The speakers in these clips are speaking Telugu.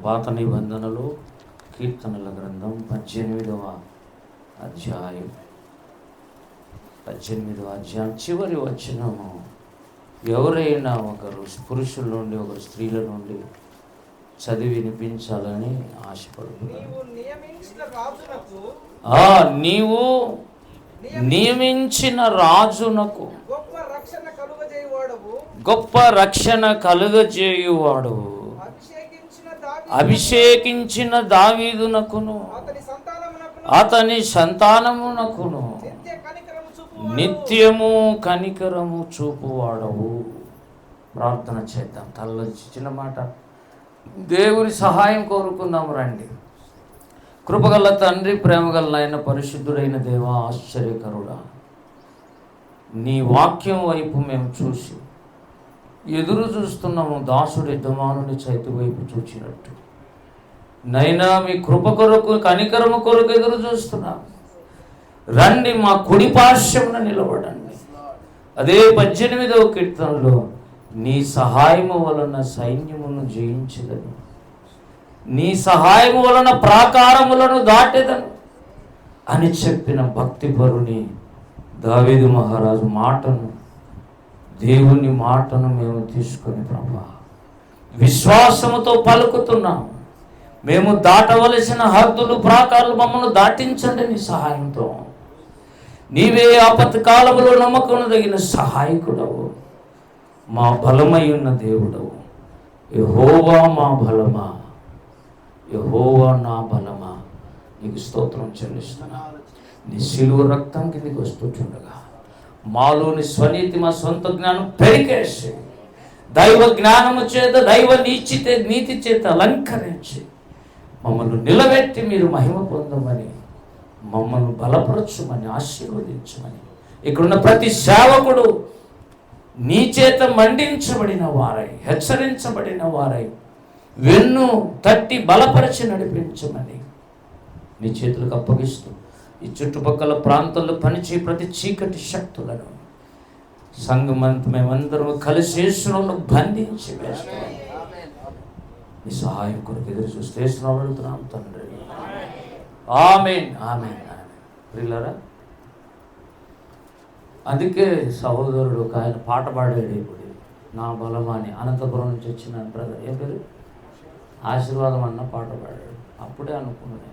పాత నిబంధనలు కీర్తనల గ్రంథం 18వ అధ్యాయం చివరి వచనము. ఎవరైనా ఒకరు పురుషుల నుండి ఒకరు స్త్రీల నుండి చదివి వినిపించాలని ఆశపడుతున్నాను. నీవు నియమించిన రాజునకు గొప్ప రక్షణ కలుగజేయువాడు, అభిషేకించిన దావీదునకును అతని సంతానమునకును నిత్యము కనికరము చూపువాడవు. ప్రార్థన చేద్దాం. తలలో చిన్న మాట, దేవుని సహాయం కోరుకుందాం రండి. కృపగల తండ్రి, ప్రేమగల నాయన, పరిశుద్ధుడైన దేవా, ఆశ్చర్యకరుడా, నీ వాక్యం వైపు మేము చూసి ఎదురు చూస్తున్నాము. దాసుడు యజమానుని చేతి వైపు చూచినట్టు నైనా మీ కృప కొరకు, కనికరము కొరకు ఎదురు చూస్తున్నాము. రండి, మా కుడి పార్శ్వమున నిలబడండి. అదే 18వ కీర్తనలో నీ సహాయము వలన సైన్యమును జయించదను, నీ సహాయము వలన ప్రాకారములను దాటెదను అని చెప్పిన భక్తిపరుని దావీదు మహారాజు మాటను, దేవుని మాటను మేము తీసుకొని ప్రభా విశ్వాసముతో పలుకుతున్నాము. మేము దాటవలసిన హద్దులు, ప్రాకారాలు మమ్మల్ని దాటించండి నీ సహాయంతో. నీవే ఆపత్తి కాలములో నమ్మకం తగిన సహాయకుడవు, మా బలమై ఉన్న దేవుడవు. యెహోవా మా బలమా, యెహోవా నా బలమా, నీకు స్తోత్రం చెల్లిస్తున్నా. నీ శిలువ రక్తం కిందికి వస్తుండగా మాలోని స్వనీతి, మా సొంత జ్ఞానం పెరికేసి దైవ జ్ఞానము చేత, దైవ నీతి చేత అలంకరించి మమ్మల్ని నిలబెట్టి మీరు మహిమ పొందమని, మమ్మల్ని బలపరచుమని, ఆశీర్వదించమని. ఇక్కడున్న ప్రతి సేవకుడు నీ చేత మండించబడిన వారై, హెచ్చరించబడిన వారై, వెన్ను తట్టి బలపరిచి నడిపించమని నీ చేతులకు అప్పగిస్తూ ఈ చుట్టుపక్కల ప్రాంతాల్లో పనిచే ప్రతి చీకటి శక్తులను సంఘమంతా మేమందరం కలిసి బంధించి వేస్తాం. నీ సహాయం కొరకు ఎదురు చూస్తే అడుగుతున్నాం తండ్రి. ఆమేన్, ఆమేన్, ఆమేన్. ప్రియులారా, అందుకే సహోదరుడు ఒక ఆయన పాట పాడాడు ఇప్పుడు, నా బలమాని. అనంతపురం నుంచి వచ్చిన బ్రదర్, ఏం పేరు, ఆశీర్వాదం అన్న పాట పాడాడు. అప్పుడే అనుకున్నాను,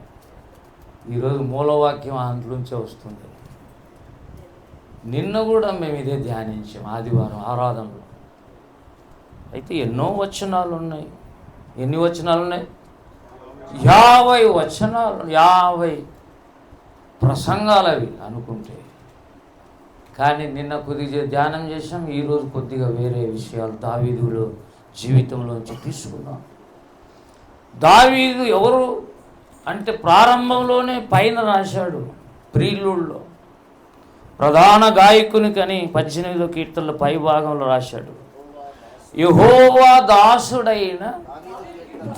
ఈరోజు మూలవాక్యం అందులోంచే వస్తుంది. నిన్న కూడా మేము ఇదే ధ్యానించాం ఆదివారం ఆరాధనలో. అయితే ఎన్నో వచనాలు ఉన్నాయి. ఎన్ని వచనాలు ఉన్నాయి? 50 వచనాలు, 50 ప్రసంగాలు అవి అనుకుంటే. కానీ నిన్న కొద్దిగా ధ్యానం చేసాం, ఈరోజు కొద్దిగా వేరే విషయాలు దావీదులో జీవితంలోంచి తీసుకున్నాం. దావీదు ఎవరు అంటే ప్రారంభంలోనే పైన రాశాడు, ప్రియులుల్లో ప్రధాన గాయకుని కని 18వ కీర్తనలో పై భాగంలో రాశాడు, యెహోవా దాసుడైన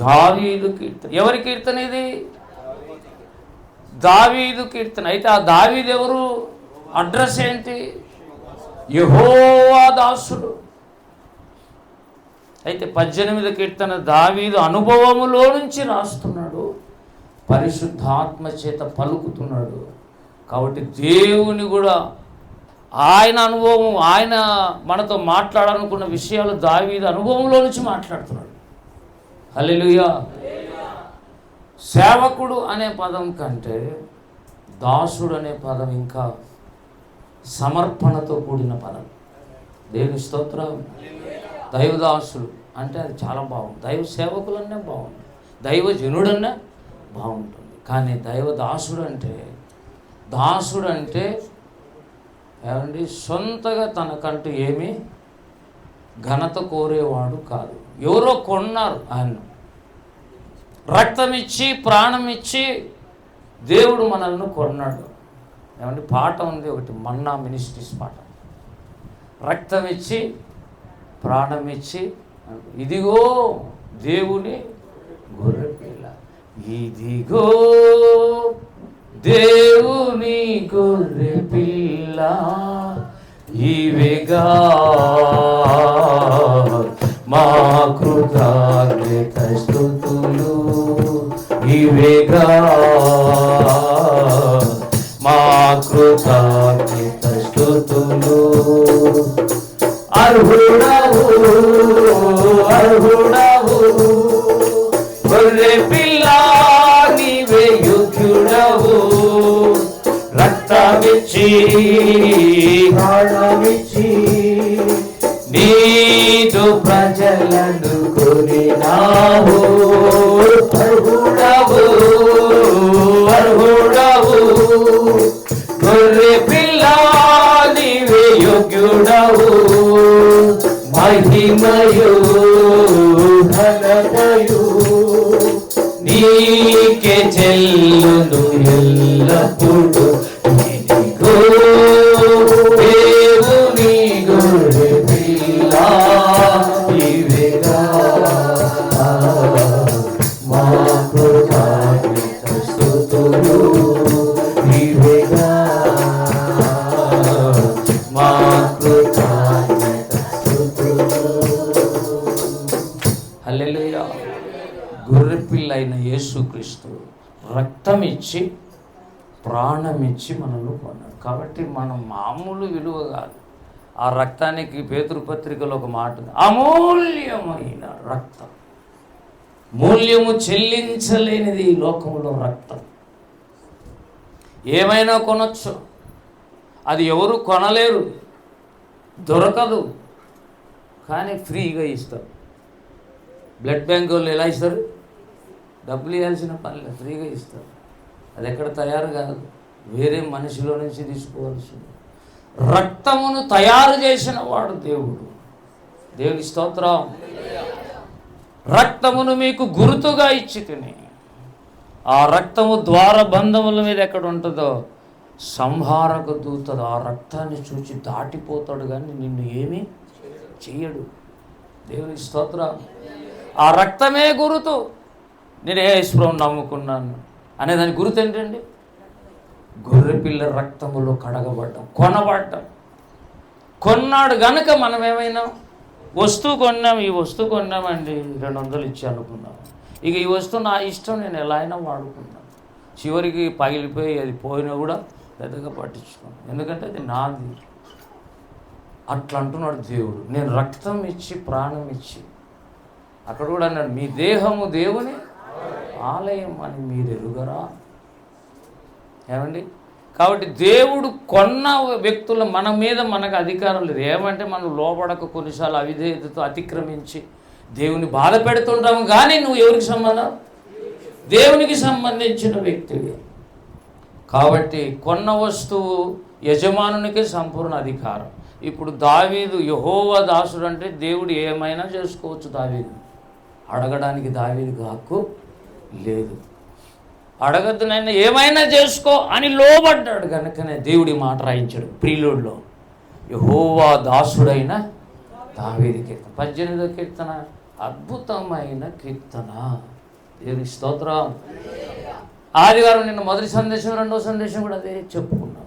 దావీదు కీర్తన. ఎవరి కీర్తన ఇది? దావీదు కీర్తన. అయితే ఆ దావీదు ఎవరు? అడ్రస్ ఏంటి? యెహోవా దాసుడు. అయితే 18వ కీర్తన దావీదు అనుభవములో నుంచి రాస్తున్నాడు, పరిశుద్ధాత్మ చేత పలుకుతున్నాడు. కాబట్టి దేవుని కూడా ఆయన అనుభవం, ఆయన మనతో మాట్లాడాలనుకున్న విషయాలు దావీదు అనుభవంలో నుంచి మాట్లాడుతున్నాడు. హల్లెలూయా. సేవకుడు అనే పదం కంటే దాసుడు అనే పదం ఇంకా సమర్పణతో కూడిన పదం. దేవుని స్తోత్రం. దైవదాసుడు అంటే అది చాలా బాగుంది. దైవ సేవకులన్నా బాగుంది, దైవజనుడన్నా బాగుంటుంది. కానీ దైవదాసుడు అంటే, దాసుడు అంటే ఏమండి, సొంతగా తనకంటూ ఏమీ ఘనత కోరేవాడు కాదు. ఎవరో కొన్నారు ఆయన, రక్తం ఇచ్చి ప్రాణం ఇచ్చి దేవుడు మనల్ని కొన్నాడు. ఏమంటే పాట ఉంది ఒకటి, మన్నా మినిస్ట్రీస్ పాట. రక్తం ఇచ్చి ప్రాణం ఇచ్చి, ఇదిగో దేవుని గొర్రెపిల్ల, ఇదిగో దేవుని గొర్రెపిల్ల, ఇవేగా మా కృతజ్ఞత స్తుతులు. నీవేగా మా కృతజ్ఞత స్తుతులు. అర్హుడవు అర్హుడవు గొర్రె పిల్ల నీవే యోగ్యుడవు. రక్తమిచ్చి ప్రాణమిచ్చి నీదు ప్రజలను కొనినావు. అర్హుడవు అర్హుడవు గొర్రె పిల్ల నీవే యోగ్యుడవు. మహిమయు ఘనతయు నీకే చెల్లును ఎల్లప్పుడు. దేవుని గొర్రె పిల్ల నీవేగా మా కృతజ్ఞత స్తుతులు. నీవేగా మా కృతజ్ఞత స్తుతులు. హల్లెలూయా. గొర్రెపిల్ల అయిన యేసుక్రీస్తు రక్తం ఇచ్చి ప్రాణమిచ్చి మనల్ని కొన్నాడు. కాబట్టి మనం మామూలు విలువ కాదు. ఆ రక్తానికి పేతురు పత్రికలో ఒక మాట ఉంది, అమూల్యమైన రక్తం. మూల్యము చెల్లించలేనిది ఈ లోకంలో రక్తం. ఏమైనా కొనొచ్చు, అది ఎవరు కొనలేరు, దొరకదు, కానీ ఫ్రీగా ఇస్తారు. బ్లడ్ బ్యాంక్ వాళ్ళు ఎలా ఇస్తారు? డబ్బులు ఇవ్వాల్సిన పనిలేదు, ఫ్రీగా ఇస్తారు. అది ఎక్కడ తయారు కాదు, వేరే మనిషిలో నుంచి తీసుకోవాల్సింది. రక్తమును తయారు చేసిన వాడు దేవుడు. దేవుని స్తోత్రం. రక్తమును మీకు గుర్తుగా ఇచ్చి తిని, ఆ రక్తము ద్వారబంధముల మీద ఎక్కడ ఉంటుందో సంహారక దూతడు ఆ రక్తాన్ని చూచి దాటిపోతాడు, కానీ నిన్ను ఏమీ చెయ్యడు. దేవునికి స్తోత్రం. ఆ రక్తమే గురుతు. నేను యేసుప్రభువుని నమ్ముకున్నాను అనేదాని గుర్తు ఏంటండి? గొర్రెపిల్ల రక్తములో కడగబడ్డం, కొనబడ్డం. కొన్నాడు గనుక మనం ఏమైనా వస్తువు కొన్నాం, ఈ వస్తువు కొన్నామండి 200 ఇచ్చి అనుకున్నాం. ఇక ఈ వస్తువు నా ఇష్టం, నేను ఎలా అయినా వాడుకున్నాను. చివరికి పగిలిపోయి అది పోయినా కూడా పెద్దగా పట్టించుకున్నాను, ఎందుకంటే అది నాది. అట్లా అంటున్నాడు దేవుడు. నేను రక్తం ఇచ్చి ప్రాణం ఇచ్చి, అక్కడ కూడా అన్నాడు మీ దేహము దేవుని ఆలయం అని మీరు ఎరుగరా? ఏమండి? కాబట్టి దేవుడు కొన్న వ్యక్తుల మన మీద మనకు అధికారం లేదు. ఏమంటే మనం లోపడక కొన్నిసార్లు అవిధేయతతో అతిక్రమించి దేవుని బాధ పెడుతుంటాము, కానీ నువ్వు ఎవరికి సంబంధం? దేవునికి సంబంధించిన వ్యక్తివి. కాబట్టి కొన్న వస్తువు యజమానునికి సంపూర్ణ అధికారం. ఇప్పుడు దావీదు యెహోవా దాసుడు అంటే దేవుడు ఏమైనా చేసుకోవచ్చు. దావీదు అడగడానికి దావీదుకు హక్కు లేదు. అడగద్దు నైనా ఏమైనా చేసుకో అని లోబడ్డాడు కనుకనే దేవుడి మాట రాయించాడు ప్రియుల్లో. యెహోవా దాసుడైన దావీదు కీర్తన 18వ కీర్తన అద్భుతమైన కీర్తన. దేవుని స్తోత్రం. ఆదివారం నిన్న మొదటి సందేశం, రెండవ సందేశం కూడా అదే చెప్పుకున్నాం.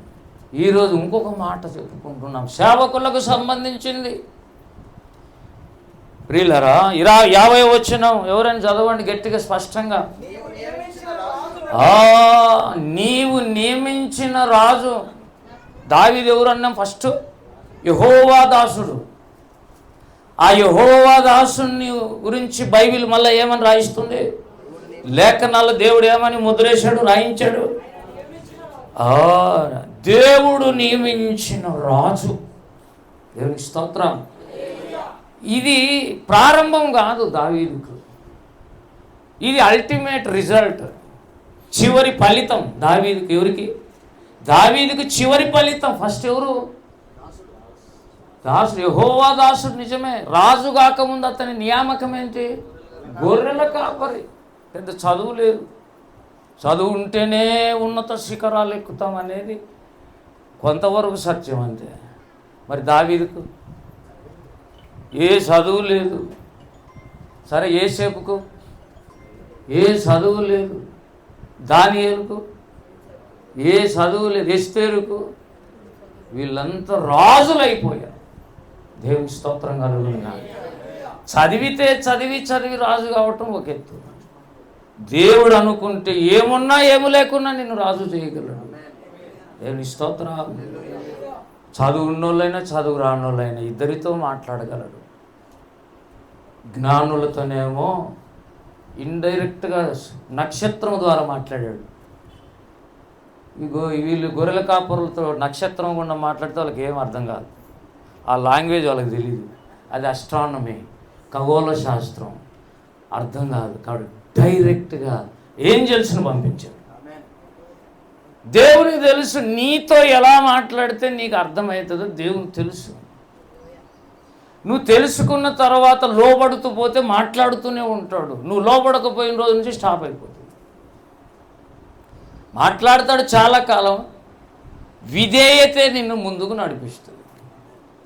ఈరోజు ఇంకొక మాట చెప్పుకుంటున్నాం, సేవకులకు సంబంధించింది. ప్రియులరా 50వ వచనం ఎవరైనా చదవండి గట్టిగా స్పష్టంగా. నీవు నియమించిన రాజు. దావీదు ఎవరన్నాం? ఫస్ట్ యెహోవా దాసుడు. ఆ యెహోవా దాసుని గురించి బైబిల్ మళ్ళీ ఏమని రాయిస్తుంది? లేఖనాల్లో దేవుడు ఏమని ముద్రేశాడు, రాయించాడు? దేవుడు నియమించిన రాజు. దేవునికి స్తోత్రం. ఇది ప్రారంభం కాదు దావీదుకు, ఇది అల్టిమేట్ రిజల్ట్, చివరి ఫలితం దావీదుకు. ఎవరికి? దావీదుకు చివరి ఫలితం. ఫస్ట్ ఎవరు? దాసుడు, యెహోవా దాసుడు. నిజమే, రాజు కాకముందు అతని నియామకం ఏంటి? గొర్రెల కాపరి. పెద్ద చదువు లేదు, చదువు ఉంటేనే ఉన్నత శిఖరాలు ఎక్కుతాం అనేది కొంతవరకు సత్యం అంతే. మరి దావీదుకు ఏ చదువు లేదు. సరే, యోసేపుకు ఏ చదువు లేదు, దానియేలుకు ఏ చదువు లేదు, ఎస్తేరుకు, వీళ్ళంతా రాజులు అయిపోయారు. దేవుని స్తోత్రం కలుగుతుంది. చదివితే చదివి రాజు కావటం ఒక ఎత్తు, దేవుడు అనుకుంటే ఏమున్నా ఏమి లేకున్నా నిన్ను రాజు చేయగలడు. దేవుని స్తోత్రం. చదువు ఉన్నోళ్ళైనా చదువు రానోళ్ళైనా ఇద్దరితో మాట్లాడగలడు. జ్ఞానులతోనేమో ఇండైరెక్ట్గా నక్షత్రం ద్వారా మాట్లాడాడు. వీళ్ళు గొర్రెల కాపురులతో నక్షత్రం గుండా మాట్లాడితే వాళ్ళకి ఏం అర్థం కాదు. ఆ లాంగ్వేజ్ వాళ్ళకి తెలియదు. అది అస్ట్రానమీ, ఖగోళ శాస్త్రం, అర్థం కాదు. కాబట్టి డైరెక్ట్గా ఏంజెల్స్ని పంపించాడు. దేవునికి తెలుసు నీతో ఎలా మాట్లాడితే నీకు అర్థమవుతుందో దేవునికి తెలుసు. నువ్వు తెలుసుకున్న తర్వాత లోబడుతూ పోతే మాట్లాడుతూనే ఉంటాడు. నువ్వు లోబడకపోయిన రోజు నుంచి స్టాప్ అయిపోతుంది. మాట్లాడతాడు చాలా కాలం. విధేయతే నిన్ను ముందుకు నడిపిస్తుంది.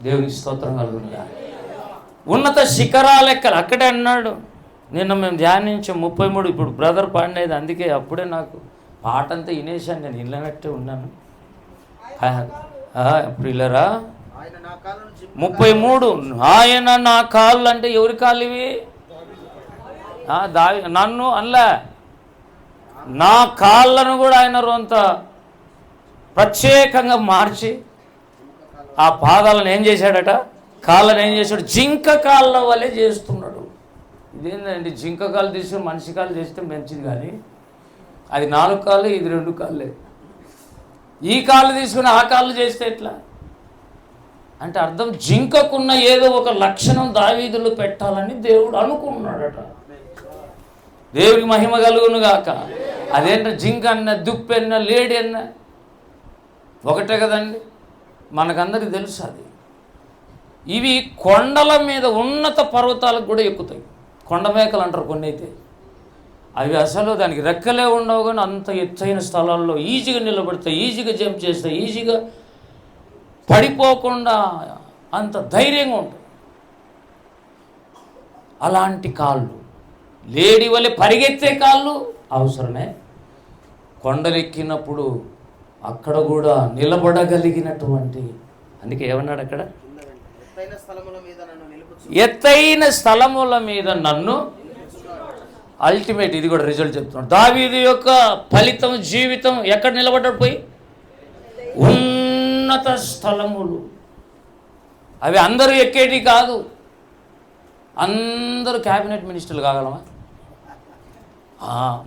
దేవునికి స్తోత్రం కలుగునుగా. ఉన్నత శిఖరాలెక్కలు అక్కడే అన్నాడు. నిన్న మేము ధ్యానించాం 33. ఇప్పుడు బ్రదర్ పాడినది, అందుకే అప్పుడే నాకు పాట అంతా వినేశాను. నేను ఇళ్ళనట్టే ఉన్నాను. ఇప్పుడు ఇల్లరా 33. ఆయన నా కాళ్ళు అంటే ఎవరి కాళ్ళు ఇవి? నన్ను అనలే, నా కాళ్ళను కూడా ఆయన రొంత ప్రత్యేకంగా మార్చి ఆ పాదాలను ఏం చేశాడట? కాళ్ళను ఏం చేశాడు? జింక కాళ్ళ వల్లే చేస్తున్నాడు. ఇదేంటండి, జింక కాళ్ళు తీసుకుని మనిషి కాళ్ళు చేస్తే మంచిది, కానీ అది 4 కాళ్ళు, ఇది 2 కాళ్ళే. ఈ కాళ్ళు తీసుకుని ఆ కాళ్ళు చేస్తే ఎట్లా అంటే అర్థం, జింకకున్న ఏదో ఒక లక్షణం దావీదులో పెట్టాలని దేవుడు అనుకున్నాడట. దేవుడికి మహిమ కలుగును గాక. అదేంట జింక అన్న, దుప్పెన్న, లేడి అన్న ఒకటే కదండి, మనకందరికి తెలుసు. అది ఇవి కొండల మీద ఉన్నత పర్వతాలకు కూడా ఎక్కుతాయి. కొండమేకలు అంటారు కొన్ని అయితే. అవి అసలు దానికి రెక్కలే ఉండవు, కానీ అంత ఎత్తైన స్థలాల్లో ఈజీగా నిలబడతాయి, ఈజీగా జంప్ చేస్తాయి, ఈజీగా పడిపోకుండా అంత ధైర్యంగా ఉంటాయి. అలాంటి కాళ్ళు, లేడి వలె పరిగెత్తే కాళ్ళు అవసరమే. కొండలెక్కినప్పుడు అక్కడ కూడా నిలబడగలిగినటువంటి, అందుకే ఏమన్నాడు అక్కడ? ఎత్తైన స్థలముల మీద నన్ను. అల్టిమేట్ ఇది కూడా రిజల్ట్ చెప్తున్నాడు. దావీదు యొక్క ఫలితం జీవితం ఎక్కడ నిలబడ్డాడు? పోయి ఉన్నత స్థలములు. అవి అందరూ ఎక్కేటి కాదు. అందరూ క్యాబినెట్ మినిస్టర్లు కాగలమా?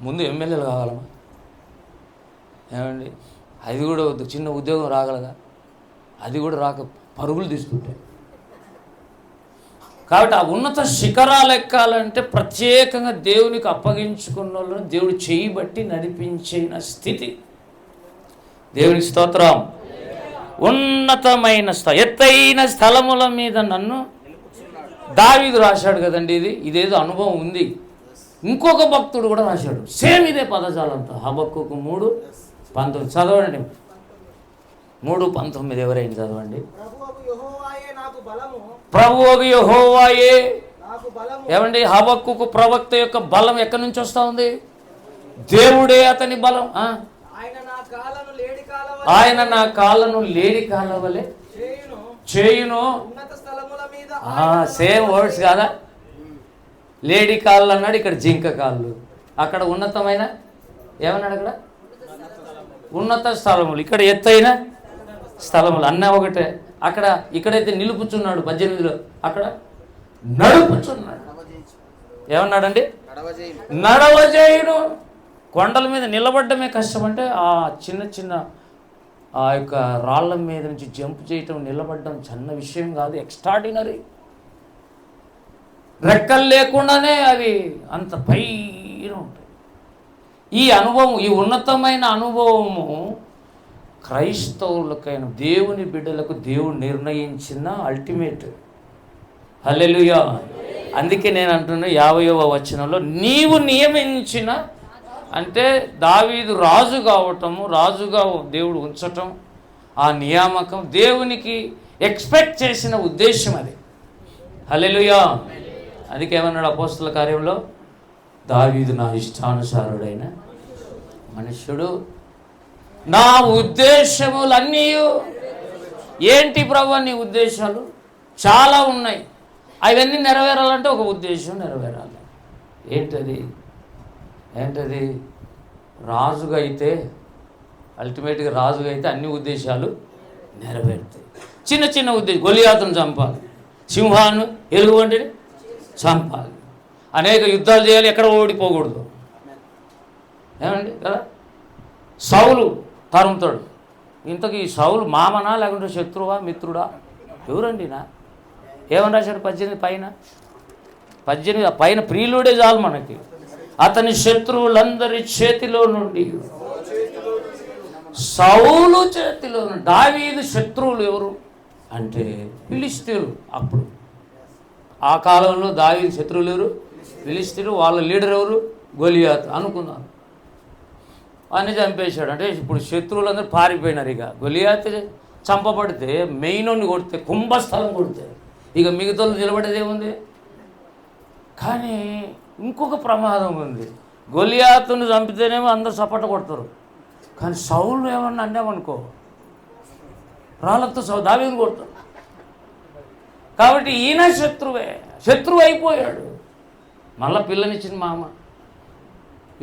ముందు ఎమ్మెల్యేలు కాగలమా? ఏమండి, అది కూడా చిన్న ఉద్యోగం రాగలదా? అది కూడా రాక పరుగులు తీసుకుంటాయి. కాబట్టి ఆ ఉన్నత శిఖరాలు ఎక్కాలంటే ప్రత్యేకంగా దేవునికి అప్పగించుకున్న వాళ్ళని దేవుడు చేయబట్టి నడిపించిన స్థితి. దేవునికి స్తోత్రం. ఉన్నతమైన ఎత్తైన స్థలముల మీద నన్ను. దావీదు రాశాడు కదండి. ఇదేదో అనుభవం ఉంది. ఇంకొక భక్తుడు కూడా రాశాడు, సేమ్ ఇదే పదజాలంతా. హబక్కూకు 3:19 చదవండి. 3:19 ఎవరైనా చదవండి. ప్రభువు యెహోవాయే. ఏమండి, హబక్కూకు ప్రవక్త యొక్క బలం ఎక్కడి నుంచి వస్తూ ఉంది? దేవుడే అతని బలం. ఆయన నా కాళ్ళను లేడి కాళ్ళ వలె చేయును. సేమ్ వర్డ్స్ కాదా? లేడి కాళ్ళు అన్నాడు, ఇక్కడ జింక కాళ్ళు. అక్కడ ఉన్నతమైన ఏమన్నాడు? అక్కడ ఉన్నత స్థలములు, ఇక్కడ ఎత్తైన స్థలములు. అన్న ఒకటే. అక్కడ ఇక్కడైతే నిలుపుచున్నాడు 18లో, అక్కడ నడుపుచున్నాడు. ఏమన్నాడండి? నడవజేయును. కొండల మీద నిలబడ్డమే కష్టం. అంటే ఆ చిన్న చిన్న ఆ యొక్క రాళ్ళ మీద నుంచి జంప్ చేయటం, నిలబడడం చిన్న విషయం కాదు, ఎక్స్ట్రాడినరీ. రెక్కలు లేకుండానే అవి అంత పైన ఉంటాయి. ఈ అనుభవం, ఈ ఉన్నతమైన అనుభవము క్రైస్తవులకైన దేవుని బిడ్డలకు దేవుడు నిర్ణయించిన అల్టిమేట్. హల్లెలూయా. అందుకే నేను అంటున్నా 50వ వచనంలో, నీవు నియమించిన అంటే దావీదు రాజు కావటము, రాజుగా దేవుడు ఉంచటం, ఆ నియామకం దేవునికి ఎక్స్పెక్ట్ చేసిన ఉద్దేశం అది. హల్లెలూయా. అందుకే ఏమన్నాడు అపోస్తల కార్యంలో? దావీదు నా ఇష్టానుసారుడైన మనుష్యుడు, నా ఉద్దేశములన్నీ. ఏంటి ప్రభువా నీ ఉద్దేశాలు? చాలా ఉన్నాయి. అవన్నీ నెరవేరాలంటే ఒక ఉద్దేశం నెరవేరాలి. ఏంటది? ఏంటది? రాజుగా అయితే అల్టిమేట్గా రాజుగా అయితే అన్ని ఉద్దేశాలు నెరవేరుతాయి. చిన్న చిన్న ఉద్దేశం, గొలియాతును చంపాలి, సింహాన్ని ఎలుగుబంటిని చంపాలి, అనేక యుద్ధాలు చేయాలి, ఎక్కడ ఓడిపోకూడదు. ఏమండి కదా? సౌలు తరుముతాడు. ఇంతకీ ఈ సౌలు మామనా లేకుంటే శత్రువా మిత్రుడా? ఎవరండి నా? ఏమని రాశాడు 18 పైన? 18 పైన ప్రియులుడే చాలు మనకి. అతని శత్రువులందరి చేతిలో నుండి, సౌలు చేతిలో నుండి. దావీదు శత్రువులు ఎవరు అంటే ఫిలిష్తీయులు. అప్పుడు ఆ కాలంలో దావీదు శత్రువులు ఎవరు? ఫిలిష్తీయులు. వాళ్ళ లీడర్ ఎవరు? గొలియాతు అనుకున్నారు. అని చంపేశాడు. అంటే ఇప్పుడు శత్రువులందరూ పారిపోయినారు. ఇక గొలియాతు చంపబడితే, మెయిన్ కొడితే, కుంభస్థలం కొడితే ఇక మిగతా నిలబడేది ఏముంది? కానీ ఇంకొక ప్రమాదం ఉంది. గొలియాతును చంపితేనేమో అందరూ సపోర్ట్ కొడతారు, కానీ సౌలు ఏమన్నా అన్నామనుకో రాళ్ళతో దావీదుని కొడతారు. కాబట్టి ఈయన శత్రువు అయిపోయాడు. మళ్ళా పిల్లనిచ్చింది మామ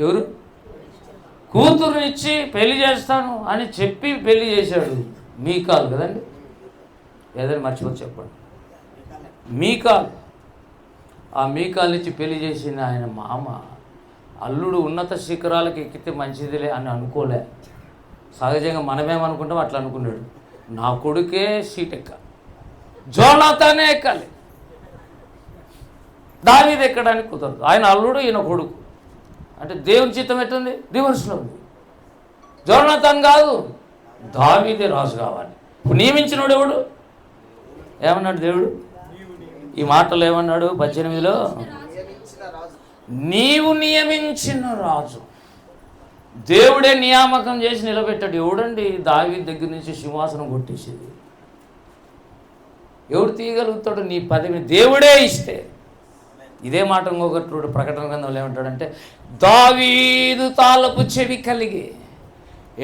ఎవరు? కూతురునిచ్చి పెళ్లి చేస్తాను అని చెప్పి పెళ్లి చేశాడు. మీకాల్ కదండి, ఏదైనా మర్చిపోతే చెప్పండి. మీకాల్. ఆ మీకాల్నిచ్చి పెళ్లి చేసిన ఆయన మామ, అల్లుడు ఉన్నత శిఖరాలకు ఎక్కితే మంచిదిలే అని అనుకోలే. సహజంగా మనమేమనుకుంటాం అట్లా అనుకున్నాడు. నా కొడుకే సీట్ ఎక్కాలి, జోనాతానే ఎక్కాలి, దావీదు ఎక్కడానికి కుదరదు. ఆయన అల్లుడు, ఈయన కొడుకు. అంటే దేవుని చిత్తం ఎట్టుంది? రివర్స్లో ఉంది. జోనాతాన్ కాదు, దావీదే రాజు కావాలి. ఇప్పుడు నియమించినోడు ఎవడు? ఏమన్నాడు దేవుడు? ఈ మాటలు ఏమన్నాడు 18లో? నీవు నియమించిన రాజు. దేవుడే నియామకం చేసి నిలబెట్టాడు. ఎవడండి దావీదు దగ్గర నుంచి సింహాసనం కొట్టేసేది? ఎవడు తీయగలుగుతాడు? నీ పదవిని దేవుడే ఇస్తే. ఇదే మాట ఇంకొకటి ప్రకటన గ్రంథంలో ఏమంటాడంటే, దావీదు తాళపు చెవి కలిగి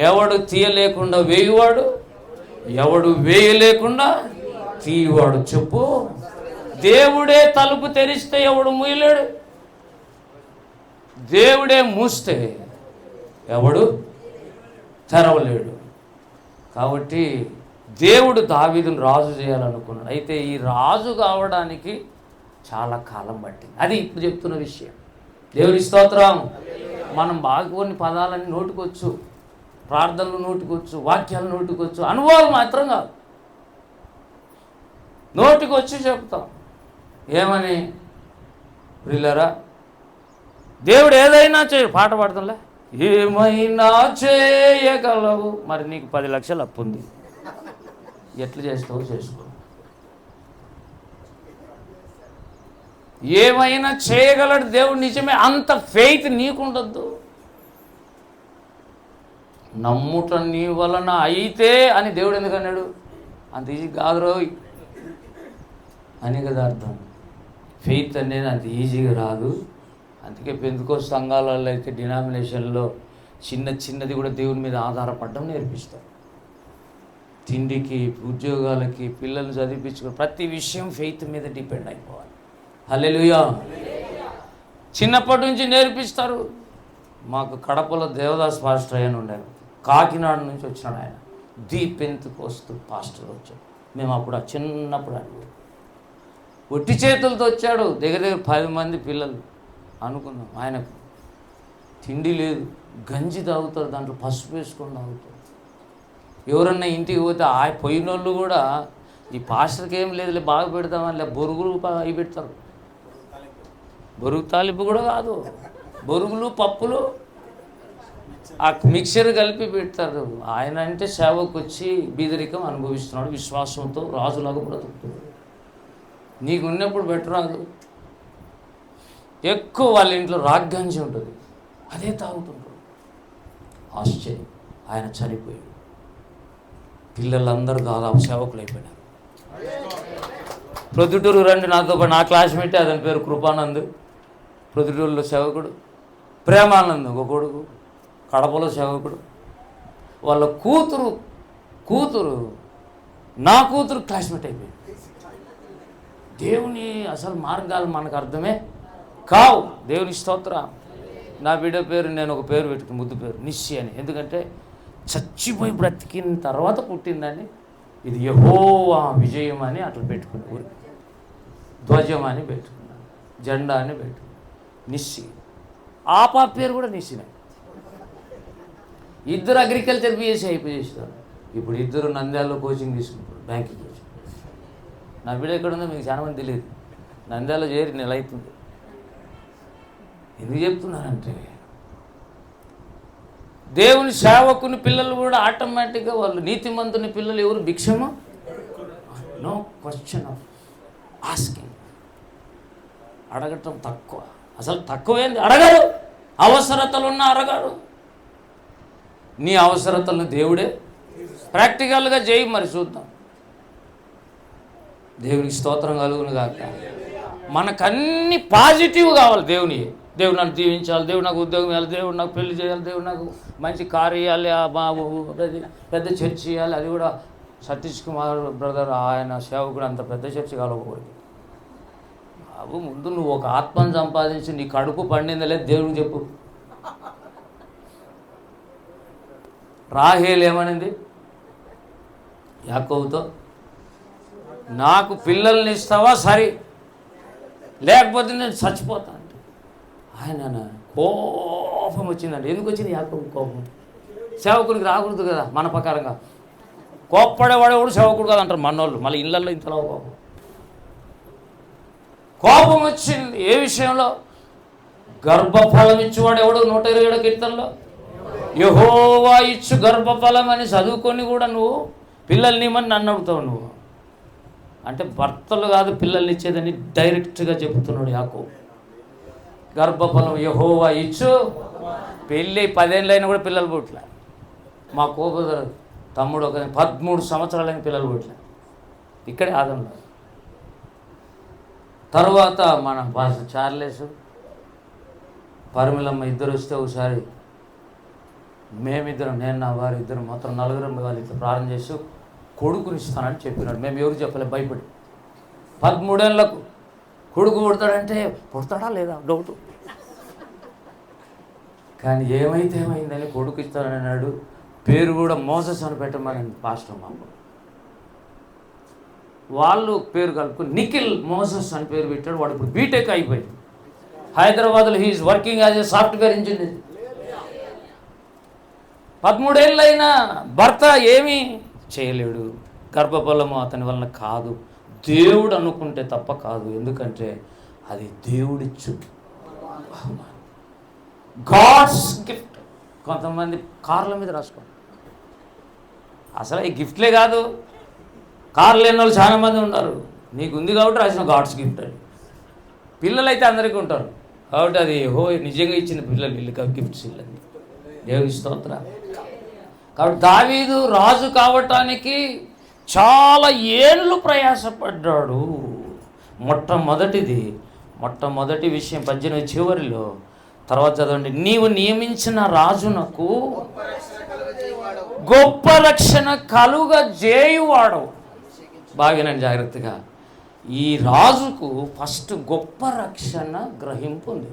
ఎవడు తీయలేకుండా వేయువాడు, ఎవడు వేయలేకుండా తీయవాడు. చెప్పు. దేవుడే తలుపు తెరిస్తే ఎవడు మూయలేడు, దేవుడే మూస్తే ఎవడు తెరవలేడు. కాబట్టి దేవుడు దావీదును రాజు చేయాలనుకున్నాడు. అయితే ఈ రాజు కావడానికి చాలా కాలం పట్టింది. అది ఇప్పుడు చెప్తున్న విషయం. దేవుని స్తోత్రం. మనం బాగా కొన్ని పదాలన్నీ నోటుకొచ్చు, ప్రార్థనలు నోటుకొచ్చు, వాక్యాలు నోటుకొచ్చు, అనుభవాలు మాత్రం కాదు. నోటికొచ్చి చెప్తాం. ఏమని? ప్రియులారా, దేవుడు ఏదైనా పాట పాడుతుంలే, ఏమైనా చేయగలవు. మరి నీకు 10 లక్షలు అప్పు ఉంది, ఎట్లా చేస్తావో చేసుకో. ఏమైనా చేయగలడు దేవుడు, నిజమే. అంత ఫెయిత్ నీకుండద్దు. నమ్ముట నీ వలన అయితే అని దేవుడు ఎందుకు అన్నాడు? అంత ఈజీ కాదు రోయ్ అని కదా అర్థం. ఫెయిత్ అనేది అంత ఈజీగా రాదు. అందుకే పెందుకోస్తు సంఘాలలో అయితే, డినామినేషన్లో చిన్నది కూడా దేవుని మీద ఆధారపడడం నేర్పిస్తారు. తిండికి, ఉద్యోగాలకి, పిల్లల్ని చదివించుకుని ప్రతి విషయం ఫెయిత్ మీద డిపెండ్ అయిపోవాలి. హల్లెలూయా. చిన్నప్పటి నుంచి నేర్పిస్తారు. మాకు కడపలో దేవదాస్ పాస్టర్ ఆయన ఉండారు, కాకినాడ నుంచి వచ్చినాడు ఆయన. పెంతెకోస్తు పాస్టర్ వచ్చాడు. మేము అప్పుడు చిన్నప్పుడు అడిగాం, ఒట్టి చేతులతో వచ్చాడు. దగ్గర 10 మంది పిల్లలు అనుకున్నాం. ఆయనకు తిండి లేదు, గంజి తాగుతారు, దాంట్లో పసుపు వేసుకొని తాగుతారు. ఎవరన్నా ఇంటికి పోతే ఆ పోయినోళ్ళు కూడా ఈ పాస్టర్కి ఏం లేదులే బాగా పెడతామని లే బొరుగులు అవి పెడతారు. బొరుగు తాలింపు కూడా కాదు, బొరుగులు పప్పులు ఆ మిక్చర్ కలిపి పెడతారు. ఆయన అంటే సేవకు వచ్చి బీదరికం అనుభవిస్తున్నాడు, విశ్వాసంతో రాజులాగా బ్రతుకుతున్నాడు. నీకు ఉన్నప్పుడు పెట్టరాదు. ఎక్కువ వాళ్ళ ఇంట్లో రాగ్గంజి ఉంటుంది, అదే తాగుతుంటాడు. ఆశ్చర్యం. ఆయన చనిపోయాడు. పిల్లలందరూ దాదాపు సేవకులు అయిపోయినారు. ప్రొద్దుటూరు రండి నాతో పాటు. నా క్లాస్మేటే, అతని పేరు కృపానంద్. ప్రొద్దుటూరులో సేవకుడు. ప్రేమానంద్ ఒక కొడుకు, కడపలో సేవకుడు. వాళ్ళ కూతురు నా కూతురు క్లాస్మేట్ అయిపోయింది. దేవుని అసలు మార్గాలు మనకు అర్థమే కావు. దేవుని స్తోత్రం. నా బిడ్డ పేరు నేను ఒక పేరు పెట్టుకుని ముద్దు పేరు నిశ్చి అని. ఎందుకంటే చచ్చిపోయి బ్రతికిన తర్వాత పుట్టిందని, ఇది యెహోవా విజయం అని అట్లా పెట్టుకుని, ఊరి ధ్వజం అని పెట్టుకున్నాను, జెండా అని పెట్టుకున్నాను, నిశ్చి. ఆ పాప పేరు కూడా నిశ్చినే. ఇద్దరు అగ్రికల్చర్ బీఎస్సీ అయిపోయేస్తారు. ఇప్పుడు ఇద్దరు నంద్యాలలో కోచింగ్ తీసుకుంటారు, బ్యాంకింగ్ కోచింగ్. నా బిడ్డ ఎక్కడ ఉందో మీకు చాలా మంది తెలియదు. నంద్యాలలో చేరి నెల అవుతుంది. ఎందుకు చెప్తున్నానంటే దేవుని సేవకుని పిల్లలు కూడా ఆటోమేటిక్గా వాళ్ళు, నీతిమంతుని పిల్లలు ఎవరు భిక్షము, నో క్వశ్చన్ ఆఫ్ ఆస్కింగ్. అడగటం తక్కువ, అసలు తక్కువేంది, అడగరు. అవసరతలు ఉన్న అడగరు. నీ అవసరతలను దేవుడే ప్రాక్టికల్గా చేయి, మరి చూద్దాం. దేవునికి స్తోత్రం కలుగును కాక. మనకన్నీ పాజిటివ్ కావాలి. దేవుడు నన్ను దీవించాలి, దేవుడు నాకు ఉద్యోగం ఇవ్వాలి, దేవుడు నాకు పెళ్లి చేయాలి, దేవుడు నాకు మంచి కారు ఇవ్వాలి, పెద్ద చర్చి ఇవ్వాలి. అది కూడా సతీష్ కుమార్ బ్రదర్ ఆయన సేవకుడు అంత పెద్ద చర్చి కావాలి. బాబు, ముందు నువ్వు ఒక ఆత్మను సంపాదించి నీ కడుపు పండిందా లేదు దేవుడికి చెప్పు. రాహేల్ ఏమనింది యాకోబుతో, నాకు పిల్లల్ని ఇస్తావా సరే, లేకపోతే నేను చచ్చిపోతాను. ఆయన కోపం వచ్చిందండి. ఎందుకు వచ్చింది యాకోబు కోపం? సేవకుడికి రాకూడదు కదా మన ప్రకారంగా. కోప్పడేవాడేవాడు సేవకుడు కదా అంటారు మనోళ్ళు. మళ్ళీ ఇళ్ళల్లో ఇంతలో కోపం వచ్చింది. ఏ విషయంలో? గర్భఫలం ఇచ్చేవాడు ఎవడు? 127 కీర్తనలో యెహోవా ఇచ్చు గర్భఫలం అని చదువుకొని కూడా నువ్వు పిల్లల్ని ఇమ్మని నన్ను అడుగుతావు. నువ్వు అంటే భర్తలు కాదు పిల్లల్ని ఇచ్చేదని డైరెక్ట్గా చెబుతున్నాడు యాకోబు. గర్భఫలం యెహోవా ఇచ్చు. పెళ్ళి 10 ఏళ్ళైనా కూడా పిల్లలు పుట్టలే. మా కోపదరు తమ్ముడు ఒక 13 సంవత్సరాలైన పిల్లలు పుట్టలే. ఇక్కడే ఆదంలో. తర్వాత మన పాస్టర్ చార్లెస్, పరిమళమ్మ ఇద్దరు వస్తే ఒకసారి మేమిద్దరం, నేను నా వారి ఇద్దరు మొత్తం 4 వాళ్ళిద్దరు ప్రార్థన చేస్తూ కొడుకుని ఇస్తానని చెప్పినాడు. మేము ఎవరు చెప్పలే, భయపడి. 13 ఏళ్ళకు కొడుకు పుడతాడంటే పుడతాడా లేదా డౌటు. కానీ ఏమైతే ఏమైందని కొడుకు ఇస్తానని అన్నాడు. పేరు కూడా మోసెస్ అని పెట్టమని పాస్టర్ మాకు. వాళ్ళు పేరు కలుపుకొని నిఖిల్ మోసెస్ అని పేరు పెట్టాడు. వాడు ఇప్పుడు బీటెక్ అయిపోయింది. హైదరాబాద్లో he's working as a software engineer. 13 ఏళ్ళైనా భర్త ఏమీ చేయలేడు. గర్భఫలము అతని వలన కాదు, దేవుడు అనుకుంటే తప్ప కాదు. ఎందుకంటే అది దేవుడిచ్చు, గాడ్స్ గిఫ్ట్. కొంతమంది కార్ల మీద రాసుకోండి. అసలు ఈ గిఫ్ట్లే కాదు, కార్లు లేని వాళ్ళు చాలామంది ఉన్నారు. నీకు ఉంది కాబట్టి రాసిన గాడ్స్ గిఫ్ట్ అని. పిల్లలైతే అందరికీ ఉంటారు కాబట్టి అది నిజంగా ఇచ్చిన పిల్లలు వీళ్ళు గిఫ్ట్స్ ఇల్లండి. దేవుని స్తోత్రం. కాబట్టి దావీదు రాజు కావటానికి చాలా ఏళ్ళు ప్రయాసపడ్డాడు. మొట్టమొదటి విషయం 18 చివరిలో. తర్వాత చదవండి. నీవు నియమించిన రాజునకు గొప్ప రక్షణ కలుగజేయువాడు. బాగానండి జాగ్రత్తగా. ఈ రాజుకు ఫస్ట్ గొప్ప రక్షణ గ్రహింపు ఉంది.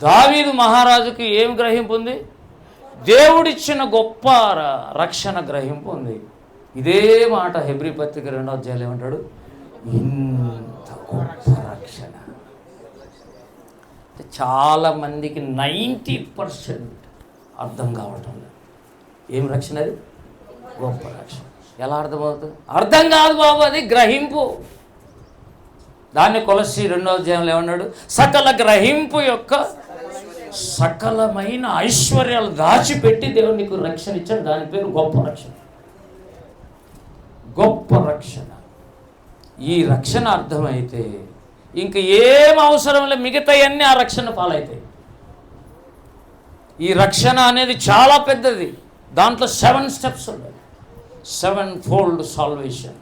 దావీదు మహారాజుకి ఏం గ్రహింపు ఉంది? దేవుడిచ్చిన గొప్ప రక్షణ గ్రహింపు ఉంది. ఇదే మాట హెబ్రీ పత్రిక 2వ అధ్యాయంలో ఏమంటాడు? ఇంత గొప్ప రక్షణ. చాలామందికి 90% అర్థం కావటం లేదు. ఏం రక్షణ అది? గొప్ప రక్షణ. ఎలా అర్థమవుతుంది? అర్థం కాదు బాబు, అది గ్రహింపు. దాన్ని కొలస్సీ 2వ అధ్యాయంలో ఏమన్నాడు? సకల గ్రహింపు యొక్క సకలమైన ఐశ్వర్యాలు దాచిపెట్టి దేవుడు నీకు రక్షణ ఇచ్చాడు. దాని పేరు గొప్ప రక్షణ. గొప్ప రక్షణ. ఈ రక్షణ అర్థమైతే ఇంక ఏం అవసరం లేదు, మిగతాయన్నీ ఆ రక్షణ పాలవుతాయి. ఈ రక్షణ అనేది చాలా పెద్దది. దాంట్లో 7 స్టెప్స్ ఉన్నాయి. 7-fold salvation.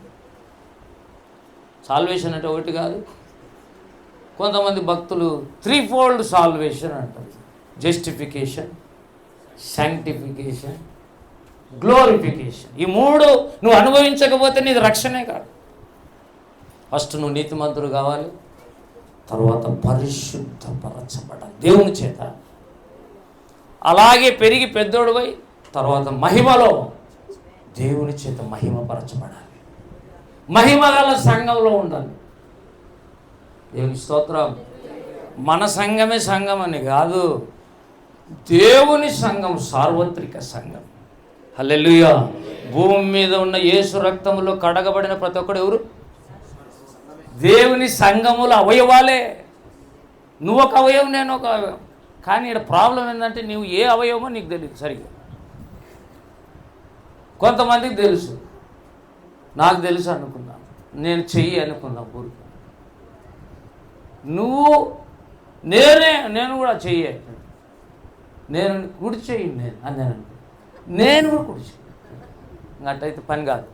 సాల్వేషన్ అంటే ఒకటి కాదు. కొంతమంది భక్తులు 3-fold సాల్వేషన్ అంటారు. Justification, sanctification, glorification. ఈ 3 నువ్వు అనుభవించకపోతే నీది రక్షణే కాదు. ఫస్ట్ నువ్వు నీతిమంతుడు కావాలి, తర్వాత పరిశుద్ధపరచబడాలి దేవుని చేత. అలాగే పెరిగి పెద్దోడుపై తర్వాత మహిమలో దేవుని చేత మహిమపరచబడాలి. మహిమ గల సంఘంలో ఉండాలి. దేవుని స్తోత్రం. మన సంఘమే సంఘం అని కాదు, దేవుని సంఘం సార్వత్రిక సంఘం. హల్లెలూయా. భూమి మీద ఉన్న యేసు రక్తములో కడగబడిన ప్రతి ఒక్కడు ఎవరు? దేవుని సంఘముల అవయవాలే. నువ్వు ఒక అవయవం, నేను ఒక అవయవం. కానీ ఇక్కడ ప్రాబ్లం ఏంటంటే నువ్వు ఏ అవయవమో నీకు తెలియదు సరిగ్గా. కొంతమందికి తెలుసు, నాకు తెలుసు అనుకున్నాను, నేను చెయ్యి అనుకున్నా ఊరికి. నువ్వు నేను కూడా చెయ్యి, నేను కుడి చెయ్యి నేను అని నేను కూడా కుడి చెయ్యి. అట్టయితే పని కాదు.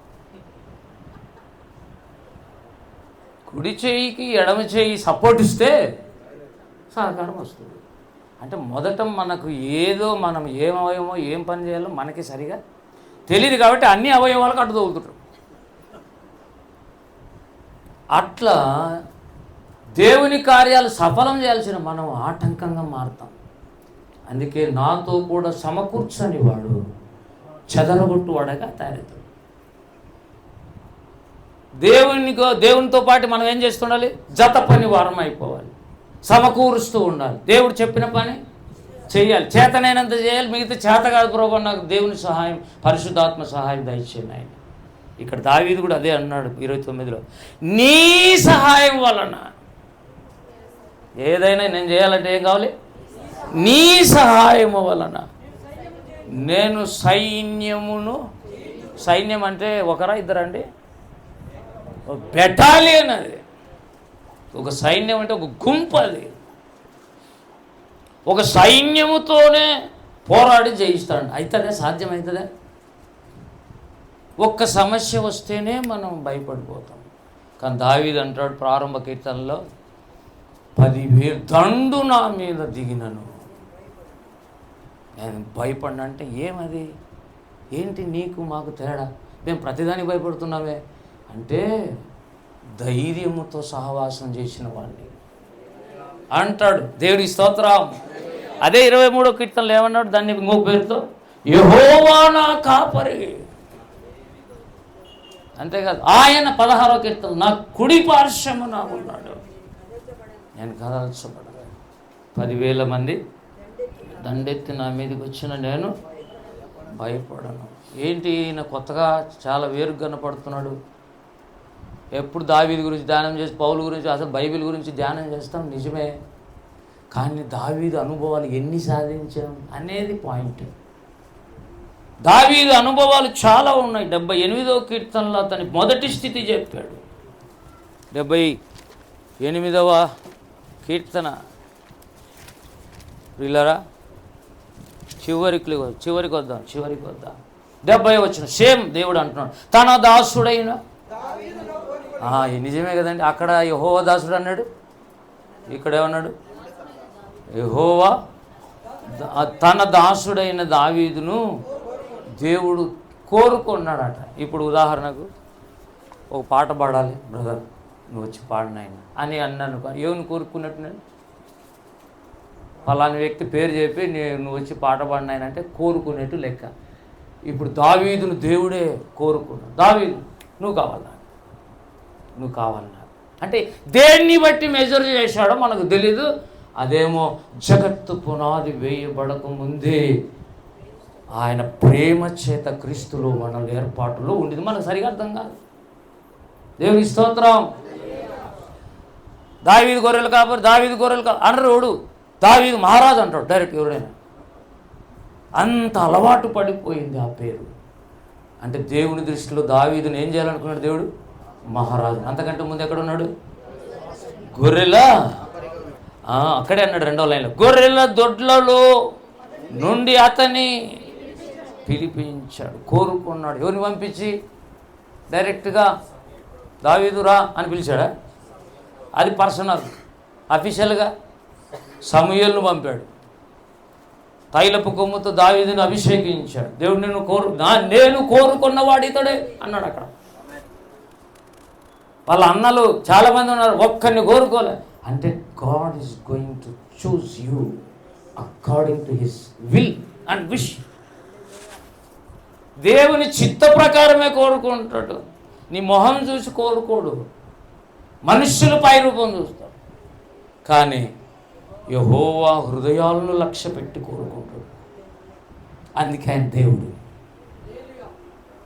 కుడి చెయ్యికి ఎడమ చెయ్యి సపోర్ట్ ఇస్తే సహకారం వస్తుంది. అంటే మొదట మనకు ఏదో మనం ఏం అవయవమో ఏం పని చేయాలో మనకి సరిగా తెలియదు కాబట్టి అన్ని అవయవాలకు అడ్డు తగులుతుంటారు. అట్లా దేవుని కార్యాలు సఫలం చేయాల్సిన మనం ఆటంకంగా మారుతాం. అందుకే నాతో కూడా సమకూర్చని వాడు చెదరగొట్టు వాడగా తయారవుతాడు. దేవునితో పాటు మనం ఏం చేస్తుండాలి? జత పని వారం అయిపోవాలి, సమకూరుస్తూ ఉండాలి. దేవుడు చెప్పిన పని చేయాలి, చేతనైనంత చేయాలి. మిగతా చేత కాదు ప్రభు, నాకు దేవుని సహాయం, పరిశుద్ధాత్మ సహాయం దయచేయండి ఆయన. ఇక్కడ దావీదు కూడా అదే అన్నాడు 29లో, నీ సహాయం వలన. ఏదైనా నేను చేయాలంటే ఏం కావాలి? నీ సహాయము వలన నేను సైన్యం అంటే ఒకరా ఇద్దరా అండి? బెటాలియన్. అది ఒక సైన్యం అంటే ఒక గుంపు. అది ఒక సైన్యముతోనే పోరాడి జయిస్తాడు. అవుతుందా? సాధ్యమవుతుందా? ఒక్క సమస్య వస్తేనే మనం భయపడిపోతాం. కానీ దావీదు అంటాడు ప్రారంభ కీర్తనలో, 10,000 దండు నా మీద దిగినను నేను భయపడిన. అంటే ఏమది? ఏంటి నీకు మాకు తేడా? మేము ప్రతిదానికి భయపడుతున్నామే అంటే ధైర్యముతో సహవాసం చేసిన వాడిని అంటాడు. దేవుడి స్తోత్రం. అదే 23వ కీర్తనలో ఏమన్నాడు? దాన్ని ఇంకో పేరుతో యెహోవా నా కాపరి. అంతేకాదు, ఆయన 16వ కీర్తన నా కుడి పార్శ్వమున ఉన్నాడు, నేను కదల్చబడను. 10,000 మంది దండెత్తి నా మీదకి వచ్చిన నేను భయపడను. ఏంటి ఈయన కొత్తగా చాలా వేరుగా కనపడుతున్నాడు? ఎప్పుడు దావీదు గురించి ధ్యానం చేసి, పౌలు గురించి, అసలు బైబిల్ గురించి ధ్యానం చేస్తాం నిజమే, కానీ దావీదు అనుభవాలు ఎన్ని సాధించాం అనేది పాయింట్. దావీదు అనుభవాలు చాలా ఉన్నాయి. 78వ కీర్తనలో అతని మొదటి స్థితి చెప్పాడు. 78వ కీర్తన వీళ్ళరా చివరికి వద్దాం. 70వ వచనం సేమ్ దేవుడు అంటున్నాడు, తన దాసుడైన. నిజమే కదండి. అక్కడ యెహోవా దాసుడు అన్నాడు, ఇక్కడ ఏమన్నాడు? యెహోవా తన దాసుడైన దావీదును దేవుడు కోరుకున్నాడట. ఇప్పుడు ఉదాహరణకు ఒక పాట పాడాలి, బ్రదర్ నువ్వు వచ్చి పాడినాయన అని అన్నాను. ఏమని కోరుకున్నట్టు? నేను ఫలాని వ్యక్తి పేరు చెప్పి నువ్వు వచ్చి పాట పాడినాయనంటే కోరుకునేట్టు లెక్క. ఇప్పుడు దావీదును దేవుడే కోరుకున్నాడు. దావీదు నువ్వు కావాలన్నా అంటే దేన్ని బట్టి మెజర్ చేశాడో మనకు తెలీదు. అదేమో జగత్తు పునాది వేయబడక ముందే ఆయన ప్రేమ చేత క్రీస్తులో మన ఏర్పాటులో ఉండేది. మనకు సరిగా అర్థం కాదు. దేవుని స్తోత్రం. దావీదు గొర్రెలు కాపరి అనరోడు దావీదు మహారాజు అంటాడు డైరెక్ట్. ఎవరైనా అంత అలవాటు పడిపోయింది ఆ పేరు. అంటే దేవుని దృష్టిలో దావీదుని ఏం చేయాలనుకున్నాడు దేవుడు? మహారాజు. అంతకంటే ముందు ఎక్కడ ఉన్నాడు? గొర్రెల అక్కడే అన్నాడు 2వ లైన్లో, గొర్రెల దొడ్లలో నుండి అతని పిలిపించాడు, కోరుకున్నాడు. ఎవరిని పంపించి? డైరెక్ట్గా దావీదు రా అని పిలిచాడా? అది పర్సనల్, అఫీషియల్గా సమూయేలును పంపాడు. తైలపు కొమ్ముతో దావీదుని అభిషేకించాడు. దేవుడు నేను కోరుకున్నవాడు ఇతడే అన్నాడు. అక్కడ వాళ్ళ అన్నలు చాలామంది ఉన్నారు, ఒక్కరిని కోరుకోలే. అంటే God is going to choose you according to his will and wish. దేవుని చిత్త ప్రకారమే కోరుకుంటాడు. నీ మొహం చూసి కోరుకోడు, మనుష్యుల పై రూపం చూస్తాడు. కానీ యెహోవా హృదయాలను లక్ష్య పెట్టి కోరుకుంటాడు. అందుకే ఆయన దేవుడు.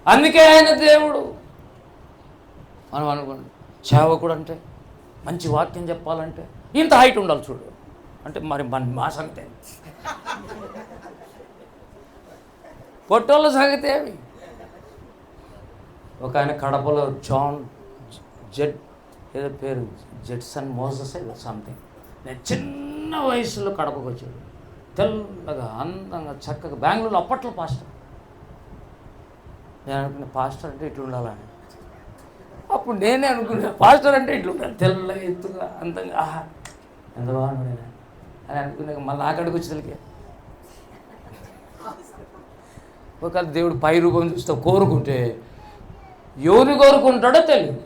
అందుకే ఆయన దేవుడు. మనం అనుకోండి, సేవకుడు అంటే మంచి వాక్యం చెప్పాలంటే ఇంత హైట్ ఉండాలి చూడు అంటే మరి మా సంగతే, పొట్టోళ్ళ సంగతి ఏమి. ఒక ఆయన కడపలో జాన్ ఏదో పేరు జెడ్సన్ మోసెస్ ఏదో సంథింగ్. నేను చిన్న వయసులో కడపకు వచ్చాడు. తెల్లగా అందంగా చక్కగా. బెంగళూరులో అప్పట్లో పాస్టర్. నేను అనుకునే పాస్టర్ అంటే ఇట్లా ఉండాలని. అప్పుడు నేనే అనుకున్నా పాస్టర్ అంటే ఇట్లా ఉండాలి, తెల్లగా ఎత్తుగా అందంగా. ఆహా ఎంత బాగున్నాడు అని అనుకున్నాక మళ్ళీ అక్కడికి వచ్చేసరికి ఒకవేళ దేవుడు పై రూపం చూస్తే కోరుకుంటే ఎవరు కోరుకుంటాడో తెలియదు.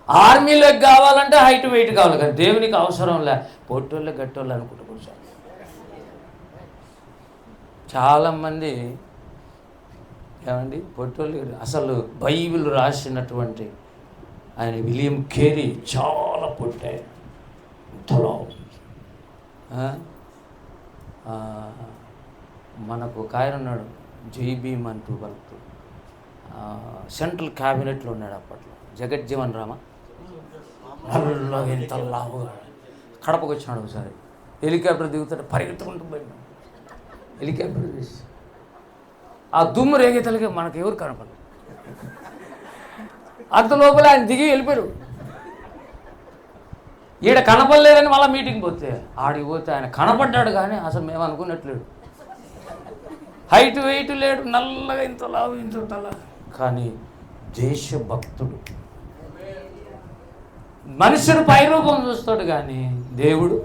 ఆర్మీలోకి కావాలంటే హైట్ వెయిట్ కావాలి, కానీ దేవునికి అవసరం లే. పొట్టోళ్ళే గట్టోళ్ళు అనుకుంటూ కూర్చోాలి. చాలామంది ఏమండి పొట్టోళ్ళు. అసలు బైబిల్ రాసినటువంటి ఆయన విలియం కేరీ చాలా పొట్టాయి, ఇంతలో. మనకు ఒక ఆయన ఉన్నాడు, జైభీమ్ అంటూ పలుకుతూ, సెంట్రల్ క్యాబినెట్లో ఉన్నాడు అప్పట్లో, జగజ్జీవన్ రామ. నల్లగా ఇంత లావుగా కడపకు వచ్చినాడు. ఒకసారి హెలికాప్టర్ దిగుతాడు, పరిగెత్తుకుంటూ పోయినాడు హెలికాప్టర్ తీసి. ఆ దుమ్ము రేగేతలకి మనకు ఎవరు కనపడదు. అంత లోపల ఆయన దిగి వెళ్ళిపోయారు. ఈడ కనపడలేదని మళ్ళీ మీటింగ్ పోతే ఆడికి పోతే ఆయన కనపడ్డాడు, కానీ అసలు మేము అనుకున్నట్లేడు. హైట్ వెయిట్ లేడు, నల్లగా ఇంత లావు ఇంత తల, కానీ దేశభక్తుడు. మనుషుడు పై రూపం చూస్తాడు, కానీ దేవుడు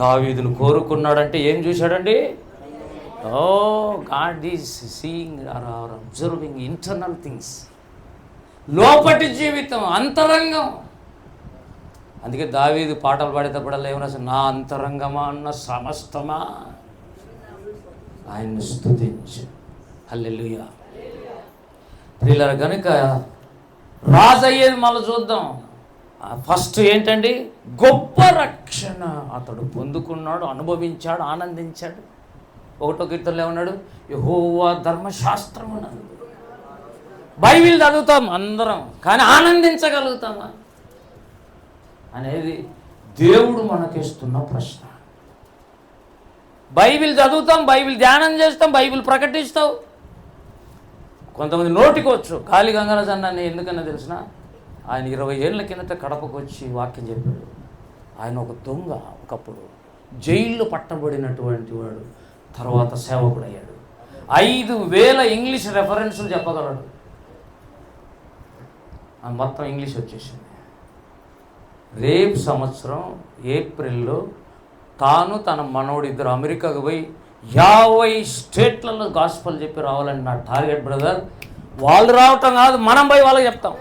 దావీదును కోరుకున్నాడంటే ఏం చూశాడండి? Oh God is seeing or observing internal things. లోపటి జీవితం, అంతరంగం. అందుకే దావీదు పాటలు పాడేటప్పుడల్లా ఏమన్నా అసలు నా అంతరంగమా అన్న సమస్తమా ఆయన్ని స్తుతించు. హల్లెలూయా. ప్రియులార, కనుక రాజు అయ్యేది మళ్ళీ చూద్దాం. ఫస్ట్ ఏంటండి? గొప్ప రక్షణ అతడు పొందుకున్నాడు, అనుభవించాడు, ఆనందించాడు. 1వ కీర్తనలో ఏమన్నాడు? యెహోవా ధర్మశాస్త్రము నందు. బైబిల్ చదువుతాం అందరం, కానీ ఆనందించగలుగుతామా అనేది దేవుడు మనకిస్తున్న ప్రశ్న. బైబిల్ చదువుతాం, బైబిల్ ధ్యానం చేస్తాం, బైబిల్ ప్రకటిస్తావు. కొంతమంది నోటికొచ్చు. కాళీ గంగరాజు అన్న ఎందుకన్నా తెలిసిన, ఆయన 20 ఏళ్ళ కిందట కడపకు వచ్చి వాక్యం చెప్పాడు. ఆయన ఒక దొంగ, ఒకప్పుడు జైల్లో పట్టబడినటువంటి వాడు, తర్వాత సేవకుడు అయ్యాడు. 5000 ఇంగ్లీష్ రెఫరెన్సులు చెప్పగలడు. మొత్తం ఇంగ్లీష్ వచ్చేసింది. రేపు సంవత్సరం ఏప్రిల్లో తాను తన మనోడు ఇద్దరు అమెరికాకు పోయి 50 స్టేట్లలో గాస్పల్ చెప్పి రావాలని నా టార్గెట్ బ్రదర్. వాళ్ళు రావటం కాదు, మనం పోయి వాళ్ళకి చెప్తాం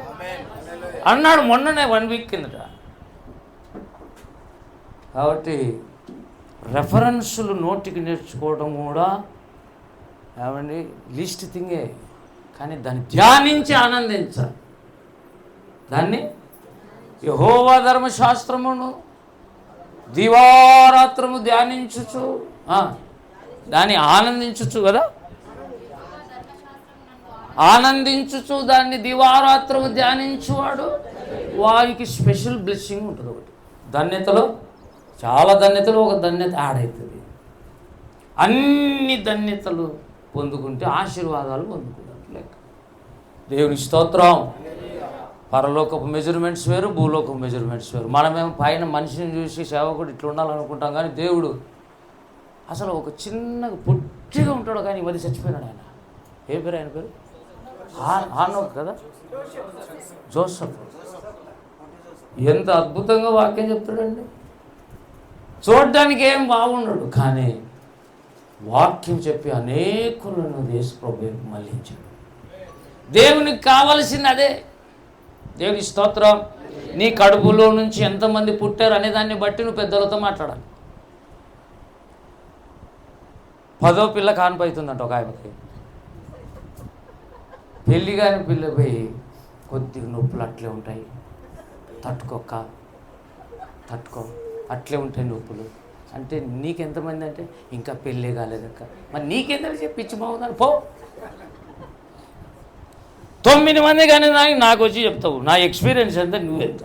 అన్నాడు మొన్ననే 1 వీక్ కిందట. కాబట్టి రెఫరెన్సులు నోటికి నేర్చుకోవడం కూడా ఏమండి లీస్ట్ థింగే, కానీ దాన్ని ధ్యానించి ఆనందించాలి. దాన్ని యెహోవా ధర్మశాస్త్రమును దివారాత్రము ధ్యానించుచు, దాన్ని ఆనందించుచు కదా, ఆనందించుచు దాన్ని దివారాత్రము ధ్యానించువాడు వారికి స్పెషల్ బ్లెస్సింగ్ ఉంటుంది. ఒకటి ధన్యతలో, చాలా ధన్యతలు, ఒక ధన్యత యాడ్ అవుతుంది. అన్ని ధన్యతలు పొందుకుంటే ఆశీర్వాదాలు పొందుకున్నట్టు లెక్క. దేవుని స్తోత్రం. పరలోకపు మెజర్మెంట్స్ వేరు, భూలోకపు మెజర్మెంట్స్ వేరు. మనమేమో పైన మనిషిని చూసి సేవకుడు ఇట్లా ఉండాలనుకుంటాం, కానీ దేవుడు అసలు ఒక చిన్నగా పొట్టిగా ఉంటాడు, కానీ ఈ మధ్య చచ్చిపోయినాడు ఆయన. ఏ పేరు ఆయన పేరు? హానోక్ కదా, జోసఫ్. ఎంత అద్భుతంగా వాక్యం చెప్తాడండి. చూడడానికి ఏం బాగున్నాడు, కానీ వాక్యం చెప్పి అనేకులను యేసుప్రభువు మళ్ళించాడు. దేవునికి కావలసింది అదే. దేవుని స్తోత్రం. నీ కడుపులో నుంచి ఎంతమంది పుట్టారు అనే దాన్ని బట్టి నువ్వు పెద్దలతో మాట్లాడాలి. 10వ పిల్ల కానిపోతుందంట ఒక ఆయనకి. పెళ్ళి కాని పిల్ల పోయి కొద్దిగా నొప్పులు అట్లే ఉంటాయి, తట్టుకో అట్లే ఉంటాయి నొప్పులు అంటే నీకెంతమంది అంటే ఇంకా పెళ్ళే కాలేదక్క. మరి నీకెంత పిచ్చి బాగుందని పో. 9 మంది కానీ నాకు వచ్చి చెప్తావు నా ఎక్స్పీరియన్స్ ఎంత నువ్వెంత.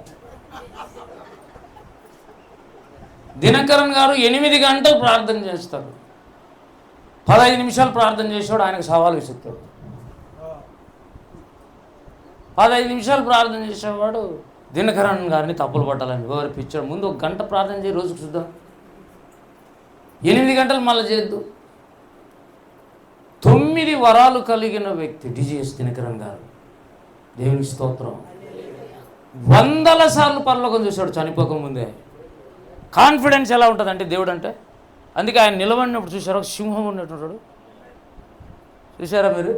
దినకరన్ గారు 8 గంటలు ప్రార్థన చేస్తారు. 15 నిమిషాలు ప్రార్థన చేసేవాడు ఆయనకు సవాలు విసురుతాడు. 15 నిమిషాలు ప్రార్థన చేసేవాడు దినకరన్ గారిని తప్పులు పట్టాలని ఎవరు పిచ్చాడు. ముందు 1 గంట ప్రార్థన చేయి, రోజుకు చూద్దాం. 8 గంటలు మళ్ళీ చేద్దు. 9 వరాలు కలిగిన వ్యక్తి డిజిఎస్ దినకరన్ గారు. దేవునికి స్తోత్రం. 100ల సార్లు పరలోకం చూశాడు చనిపోకముందే. కాన్ఫిడెన్స్ ఎలా ఉంటుందంటే దేవుడు అంటే, అందుకే ఆయన నిలబడినప్పుడు చూసారా సింహం ఉన్నట్టున్నాడు. చూసారా మీరు?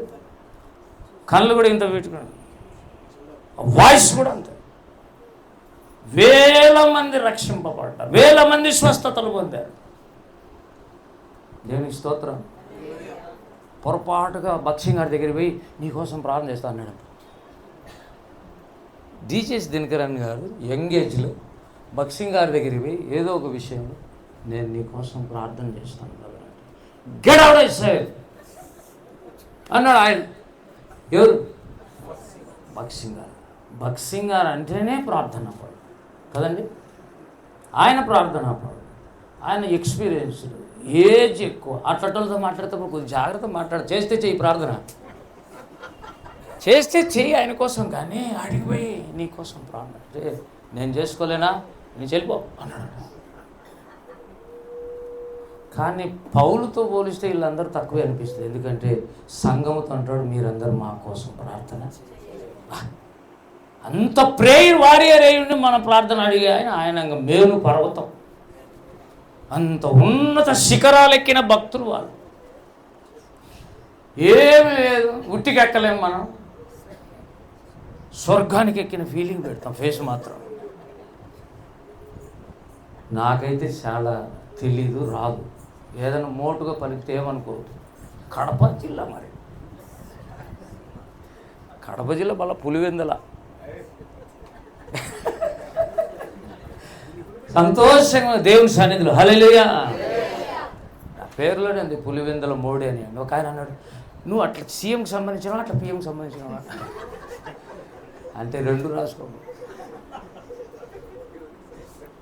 కళ్ళు కూడా ఇంత పెట్టుకున్నాడు, వాయిస్ కూడా అంతే. 1000 మంది రక్షింపబడ్డారు, 1000 మంది స్వస్థతలు పొందారు. దేవునికి స్తోత్రం. పొరపాటుగా బక్సింగ్ గారి దగ్గరికి పోయి నీకోసం ప్రార్థన చేస్తా అన్నాడు. డిజిఎస్ దినకరన్ గారు యంగ్ ఏజ్లో బక్సింగ్ గారి దగ్గరికి పోయి ఏదో ఒక విషయంలో నేను నీకోసం ప్రార్థన చేస్తాను గెట్ అవుట్ సైడ్ అన్నాడు ఆయన. ఎవరు? బక్సింగ్ గారు. బక్సింగ్ గారు అంటేనే ప్రార్థన పడు కదండి. ఆయన ప్రార్థన పడు, ఆయన ఎక్స్పీరియన్స్, ఏజ్ ఎక్కువ. అట్లతో మాట్లాడేటప్పుడు కొద్దిగా జాగ్రత్త మాట్లాడు. చేస్తే చెయ్యి ప్రార్థన, చేస్తే చెయ్యి ఆయన కోసం, కానీ అడిగిపోయి నీ కోసం ప్రార్థన నేను చేసుకోలేనా, నేను చెల్లిపో అన్నాడు. కానీ పౌలుతో పోలిస్తే వీళ్ళందరూ తక్కువే అనిపిస్తుంది. ఎందుకంటే సంఘముతో అంటాడు మీరందరూ మా కోసం ప్రార్థన. అంత ప్రేయర్ వారియర్ అయి ఉండి మన ప్రార్థన అడిగే ఆయన మేలు పర్వతం, అంత ఉన్నత శిఖరాలెక్కిన భక్తులు వాళ్ళు. ఏమి లేదు, ఉట్టికెక్కలేం మనం. స్వర్గానికి ఎక్కిన ఫీలింగ్ పెడతాం, ఫేస్ మాత్రం. నాకైతే చాలా తెలీదు, రాదు. ఏదైనా మోటుగా పలికితే ఏమనుకోవద్దు. కడప జిల్లా, మరి కడప జిల్లా మళ్ళీ పులివెందుల. సంతోషంగా దేవుని సన్నిధిలో హల్లెలూయా. నా పేరులోనే ఉంది పులివెందుల మోడి అని. ఒక ఆయన అన్నాడు, నువ్వు అట్లా సీఎంకి సంబంధించినవా అట్లా పిఎంకి సంబంధించినవా అంటే 2 రాసుకోండి.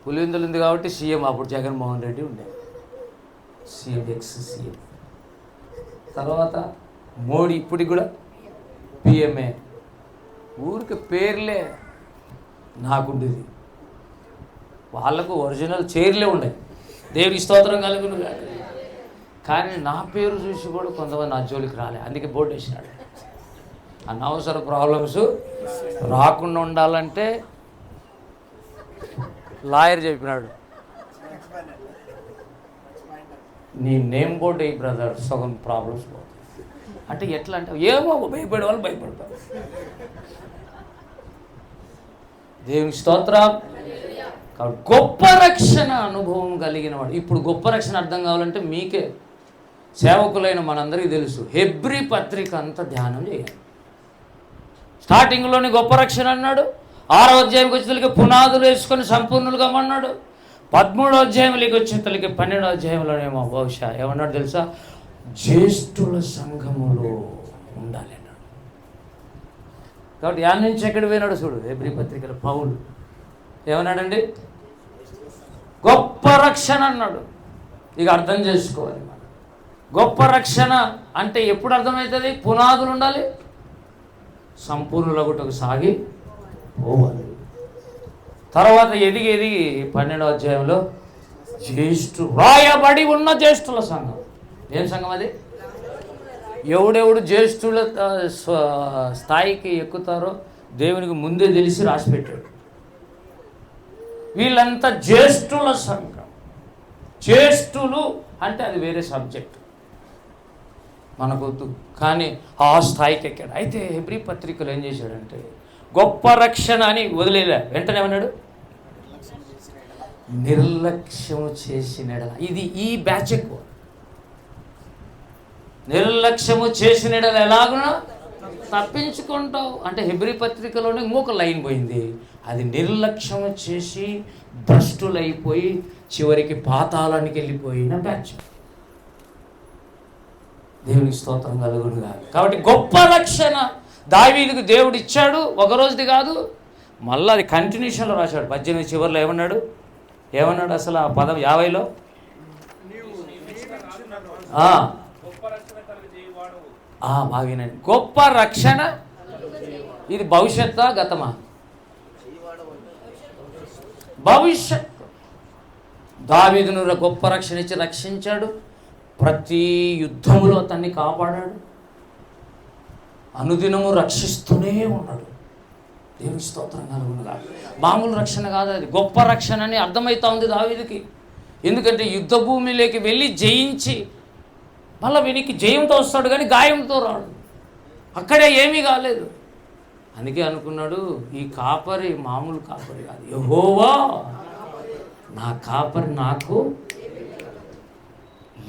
పులివెందులు ఉంది కాబట్టి సీఎం అప్పుడు జగన్మోహన్ రెడ్డి ఉండే సీఎం, ఎక్స్ సీఎం. తర్వాత మోడీ ఇప్పటికి కూడా పిఎంఏ. ఊరికి పేర్లే నాకుండేది, వాళ్ళకు ఒరిజినల్ చైర్లే ఉండే. దేవుడికి స్తోత్రం కలుగును. కానీ నా పేరు చూసి కూడా కొంతమంది నా జోలికి రాలే, అందుకే బోర్డు వేసినాడు. అనవసర ప్రాబ్లమ్స్ రాకుండా ఉండాలంటే లాయర్ చెప్పినాడు, నీ నేమ్ బోర్డు అయ్యి బ్రదర్ సగం ప్రాబ్లమ్స్ పోతాయి. అంటే ఎట్లా అంటే ఏమో భయపడే వాళ్ళు భయపడతారు. దేవుని స్తోత్రం. గొప్ప రక్షణ అనుభవం కలిగిన వాడు. ఇప్పుడు గొప్ప రక్షణ అర్థం కావాలంటే మీకే, సేవకులైన మనందరికీ తెలుసు. హెబ్రీ పత్రిక అంతా ధ్యానం చేయాలి. స్టార్టింగ్లోని గొప్ప రక్షణ అన్నాడు. 6వ అధ్యాయంకి వచ్చేతలకి పునాదులు వేసుకొని సంపూర్ణులుగా అన్నాడు. 13వ అధ్యాయంలోకి వచ్చేతలకి 12వ అధ్యాయంలోనేమో బహుశా ఏమన్నాడు తెలుసా, జ్యేష్ఠుల సంఘములో ఉండాలి అన్నాడు. కాబట్టి యాన్ నుంచి ఎక్కడ పోయినాడు చూడు. హెబ్రీ పత్రికలో పౌలు ఏమన్నాడండి, గొప్ప రక్షణ అన్నాడు. ఇక అర్థం చేసుకోవాలి మనం. గొప్ప రక్షణ అంటే ఎప్పుడు అర్థమవుతుంది? పునాదులు ఉండాలి, సంపూర్ణులగుటకు సాగి పోవాలి. తర్వాత ఎదిగి 12వ అధ్యాయంలో రాయబడి ఉన్న జ్యేష్ఠుల సంఘం. ఏం సంఘం అది? ఎవడెవడు జ్యేష్ఠుల స్థాయికి ఎక్కుతారో దేవునికి ముందే తెలిసి రాసిపెట్టాడు. వీళ్ళంతా జ్యేష్ఠుల సంఘం. జ్యేష్ఠులు అంటే అది వేరే సబ్జెక్ట్ మనకొద్దు, కానీ ఆ స్థాయికి ఎక్కాడు. అయితే హెబ్రీ పత్రికలు ఏం చేశాడంటే గొప్ప రక్షణ అని వదిలేలే. వెంటనే ఏమన్నాడు? నిర్లక్ష్యం చేసిన ఎడల. ఇది ఈ బ్యాచ్ ఎక్కువ. నిర్లక్ష్యము చేసిన ఎడల ఎలాగునా తప్పించుకుంటావు అంటే హెబ్రీ పత్రికలోనే ఇంకొక లైన్ పోయింది. అది నిర్లక్ష్యం చేసి భ్రష్టులైపోయి చివరికి పాతాళానికి వెళ్ళిపోయిన బ్యాచ్. దేవునికి స్తోత్రం కలుగునుగా. కాబట్టి గొప్ప రక్షణ దావీదుకు దేవుడు ఇచ్చాడు. ఒక రోజుది కాదు, మళ్ళీ అది కంటిన్యూషన్లో రాశాడు. 18 చివరిలో ఏమన్నాడు అసలు ఆ పదం 50లో? బాగినండి. గొప్ప రక్షణ. ఇది భవిష్యత్తు గతమా? భవిష్యత్. దావీదును గొప్ప రక్షణ ఇచ్చి రక్షించాడు. ప్రతి యుద్ధములో తన్ని కాపాడాడు. అనుదినము రక్షిస్తూనే ఉన్నాడు. దేవుని స్తోత్రం కలుగునుగా. మామూలు రక్షణ కాదు, అది గొప్ప రక్షణ అని అర్థమవుతా ఉంది దావీదుకి. ఎందుకంటే యుద్ధ భూమిలోకి వెళ్ళి జయించి మళ్ళీ వీనికి జయంతో వస్తాడు కానీ గాయంతో రాడు. అక్కడే ఏమీ కాలేదు. అందుకే అనుకున్నాడు, ఈ కాపరి మామూలు కాపరి కాదు, యెహోవా నా కాపరి, నాకు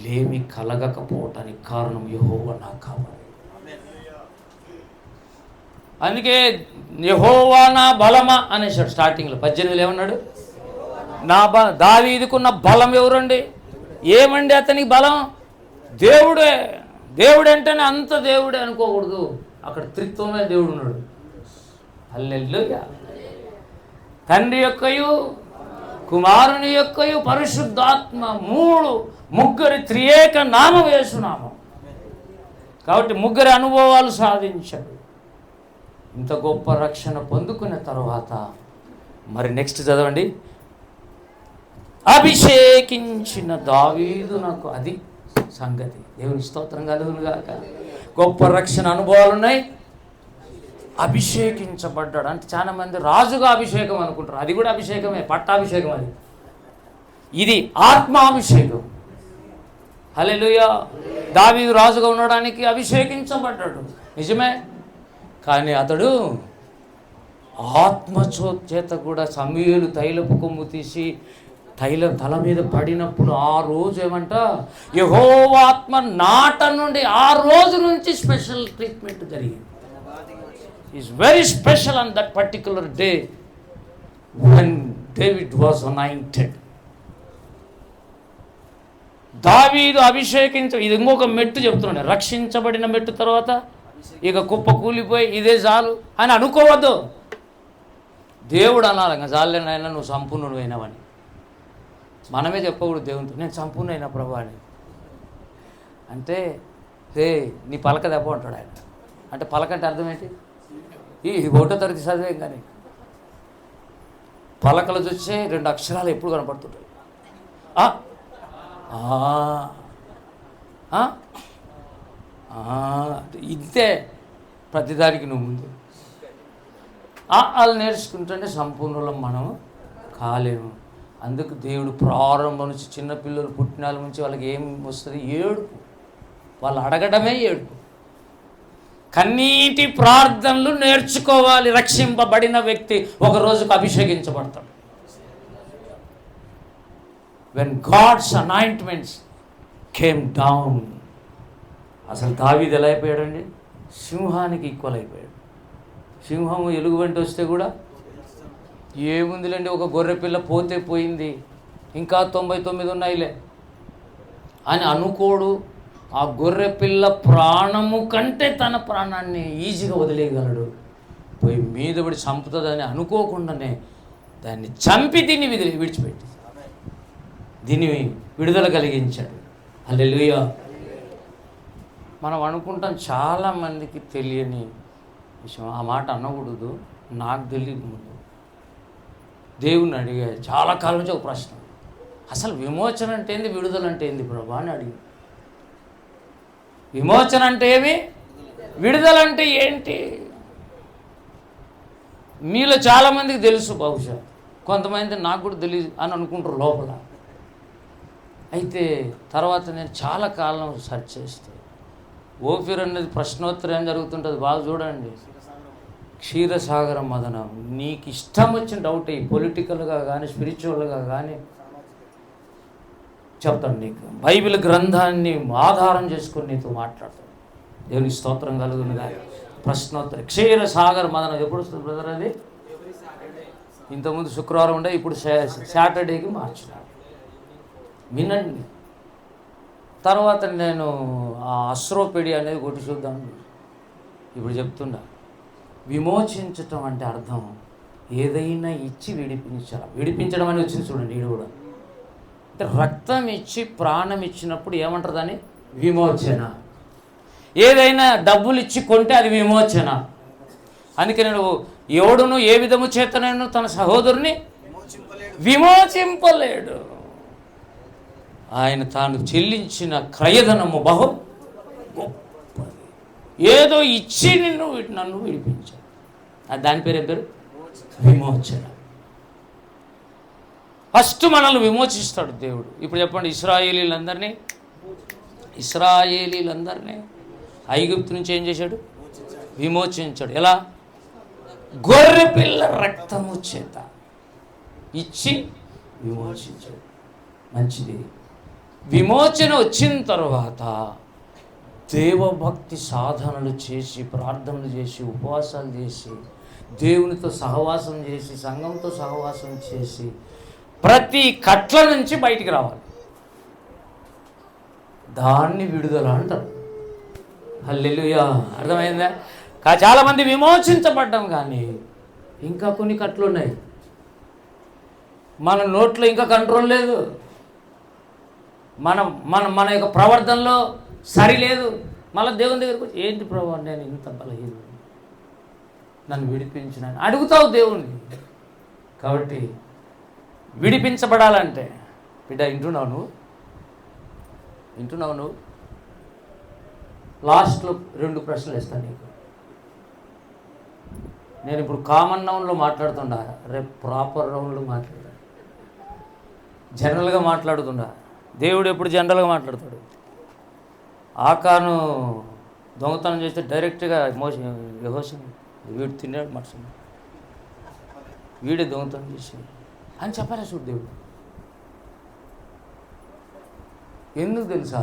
లేమి కలగకపోవటానికి కారణం యెహోవా నా కాపరి. అందుకే యెహోవా నా బలమా అనేసాడు స్టార్టింగ్లో. 18 ఏమన్నాడు? నా దావీదుకున్న బలం ఎవరండి? ఏమండి అతనికి బలం? దేవుడే. దేవుడు అంటేనే అంత దేవుడే అనుకోకూడదు. అక్కడ త్రిత్వమే దేవుడు ఉన్నాడు. హల్లెలూయా. తండ్రి యొక్కయు కుమారుని యొక్కయు పరిశుద్ధాత్మ ముగ్గురి త్రియేక నామం యేసునామం. కాబట్టి ముగ్గురి అనుభవాలు సాధించాడు. ఇంత గొప్ప రక్షణ పొందుకున్న తర్వాత మరి నెక్స్ట్ చదవండి. అభిషేకించిన దావీదు నాకు, అది సంగతి. దేవుని స్తోత్రం కలుగునుగాక. గొప్ప రక్షణ అనుభవాలు ఉన్నాయి. అభిషేకించబడ్డాడు అంటే చాలా మంది రాజుగా అభిషేకం అనుకుంటారు. అది కూడా అభిషేకమే, పట్టాభిషేకం. అది ఇది ఆత్మాభిషేకం. హల్లెలూయా. దావీదు రాజుగా ఉండడానికి అభిషేకించబడ్డాడు, నిజమే. కానీ అతడు ఆత్మచేత కూడా సమూయేలు తైలపు కొమ్ము తీసి తైలం తల మీద పడినప్పుడు ఆ రోజు ఏమంట, యెహోవా ఆత్మ నాట నుండి ఆ రోజు నుంచి స్పెషల్ ట్రీట్మెంట్ జరిగింది. Is very special on that particular day when David was anointed. దావీదు ఇది ఇంకొక మెట్టు చెప్తున్నాడు. రక్షించబడిన మెట్టు తర్వాత ఇక కుప్ప కూలిపోయి ఇదే చాలు అని అనుకోవద్దు. దేవుడు అనాలి, ఇంకా చాలేనైనా నువ్వు సంపూర్ణుడు అయినావని. మనమే చెప్పకూడదు దేవునితో, నేను సంపూర్ణ అయినా ప్రభు అని. అంటే నీ పలక దెబ్బ అంటాడు ఆయన. అంటే పలక అంటే అర్థం ఏంటి? ఈ 1వ తరగతి చదివేం కానీ పలకలు చూసే 2 అక్షరాలు ఎప్పుడు కనపడుతుంటాయి. ఇంతే ప్రతిదానికి నువ్వు ముందు వాళ్ళు నేర్చుకుంటుంటే సంపూర్ణులం మనం కాలేము. అందుకు దేవుడు ప్రారంభం నుంచి చిన్నపిల్లలు పుట్టినాల నుంచి వాళ్ళకి ఏం వస్తుంది? ఏడుపు. వాళ్ళు అడగడమే ఏడుపు. కన్నీటి ప్రార్థనలు నేర్చుకోవాలి. రక్షింపబడిన వ్యక్తి ఒక రోజుకు అభిషేకించబడతాడు. When God's anointments came down. అసలు దావీదు ఎలా అయిపోయాడండి? సింహానికి ఈక్వల్ అయిపోయాడు. సింహం ఎలుగు వెంట వస్తే కూడా ఏముందిలేండి, ఒక గొర్రె పిల్ల పోతే పోయింది, ఇంకా 99 ఉన్నాయిలే అని అనుకోడు. ఆ గొర్రె పిల్ల ప్రాణము కంటే తన ప్రాణాన్ని ఈజీగా వదిలేయగలడు. పోయి మీద పడి చంపుతుందని అనుకోకుండానే దాన్ని చంపి దీన్ని విడిచిపెట్టి దీన్ని విడుదల కలిగించాడు. హల్లెలూయా. మనం అనుకుంటాం, చాలామందికి తెలియని విషయం. ఆ మాట అనకూడదు, నాకు తెలియదు. ముందు దేవుణ్ణి అడిగా చాలా కాలం నుంచి ఒక ప్రశ్న, అసలు విమోచన అంటే ఏంది, విడుదల అంటే ఏంది ప్రభా అని అడిగి. విమోచన అంటే ఏమి, విడుదల అంటే ఏంటి? మీలో చాలామందికి తెలుసు, బహుశా కొంతమంది నాకు కూడా తెలియదు అని అనుకుంటారు లోపల. అయితే తర్వాత నేను చాలా కాలం సెర్చ్ చేస్తే ఓఫీర్ అనేది ప్రశ్నోత్తరం ఏం జరుగుతుంటుంది బాగా చూడండి. క్షీరసాగర మదనం. నీకు ఇష్టం వచ్చిన డౌట్ అయ్యి పొలిటికల్గా కానీ స్పిరిచువల్గా కానీ చెప్తాను. నీకు బైబిల్ గ్రంథాన్ని ఆధారం చేసుకొని నీతో మాట్లాడతాను. దేవునికి స్తోత్రం కలుగును గాక. ప్రశ్నోత్తరం క్షీరసాగర మదనం ఎప్పుడు వస్తుంది బ్రదర్? అది ఇంతకుముందు శుక్రవారం ఉండే, ఇప్పుడు సాటర్డేకి మార్చినాను. వినండి. తర్వాత నేను ఆ అస్ట్రోపీడియా అనేది కొట్టి చూద్దాం. ఇప్పుడు చెప్తున్నా, విమోచించటం అంటే అర్థం ఏదైనా ఇచ్చి విడిపించడం అని వచ్చింది చూడండి. ఇది కూడా అంటే రక్తం ఇచ్చి ప్రాణం ఇచ్చినప్పుడు ఏమంటారు దాన్ని? విమోచన. ఏదైనా డబ్బులు ఇచ్చి కొంటే అది విమోచన. అందుకే నేను ఎవడును ఏ విధము చేతనైనా తన సహోదరుని విమోచింపలేడు. ఆయన తాను చెల్లించిన క్రయధనము బహు గొప్పది. ఏదో ఇచ్చి నన్ను విడిపించాడు. దాని పేరు ఏం పేరు? విమోచన. ఫస్ట్ మనల్ని విమోచిస్తాడు దేవుడు. ఇప్పుడు చెప్పండి, ఇశ్రాయేలీలందరినీ ఐగుప్తు నుంచి ఏం చేశాడు? విమోచించాడు. ఎలా? గొర్రె పిల్ల రక్తము చేత ఇచ్చి విమోచించాడు. మంచిది. విమోచన వచ్చిన తర్వాత దేవభక్తి సాధనలు చేసి, ప్రార్థనలు చేసి, ఉపవాసాలు చేసి, దేవునితో సహవాసం చేసి, సంఘంతో సహవాసం చేసి ప్రతి కట్ల నుంచి బయటికి రావాలి. దాన్ని విడుదల అంటారు. హల్లెలూయా. అర్థమైందా? చాలామంది విమోచించబడ్డాం, కానీ ఇంకా కొన్ని కట్లు ఉన్నాయి. మన నోట్లో ఇంకా కంట్రోల్ లేదు. మన యొక్క ప్రవర్తనలో సరి లేదు. మళ్ళీ దేవుని దగ్గరకు వచ్చి, ఏంటి ప్రభు నేను ఇంత బలహీన, నన్ను విడిపించిన అడుగుతావు దేవుణ్ణి. కాబట్టి విడిపించబడాలంటే బిడ్డ వింటున్నావు నువ్వు లాస్ట్లో 2 ప్రశ్నలు ఇస్తాను నీకు. నేను ఇప్పుడు కామన్ నౌన్లో మాట్లాడుతుండా, రేపు ప్రాపర్ రౌండ్లో మాట్లాడా, జనరల్గా మాట్లాడుతుండా. దేవుడు ఎప్పుడు జనరల్గా మాట్లాడతాడు. ఆకాను దొంగతనం చేస్తే డైరెక్ట్గా యెహోషువ వీడు తిన్నాడు మనుషులు, వీడే దొంగతనం చేసి అని చెప్పాలి చూడు దేవుడు. ఎందుకు తెలుసా?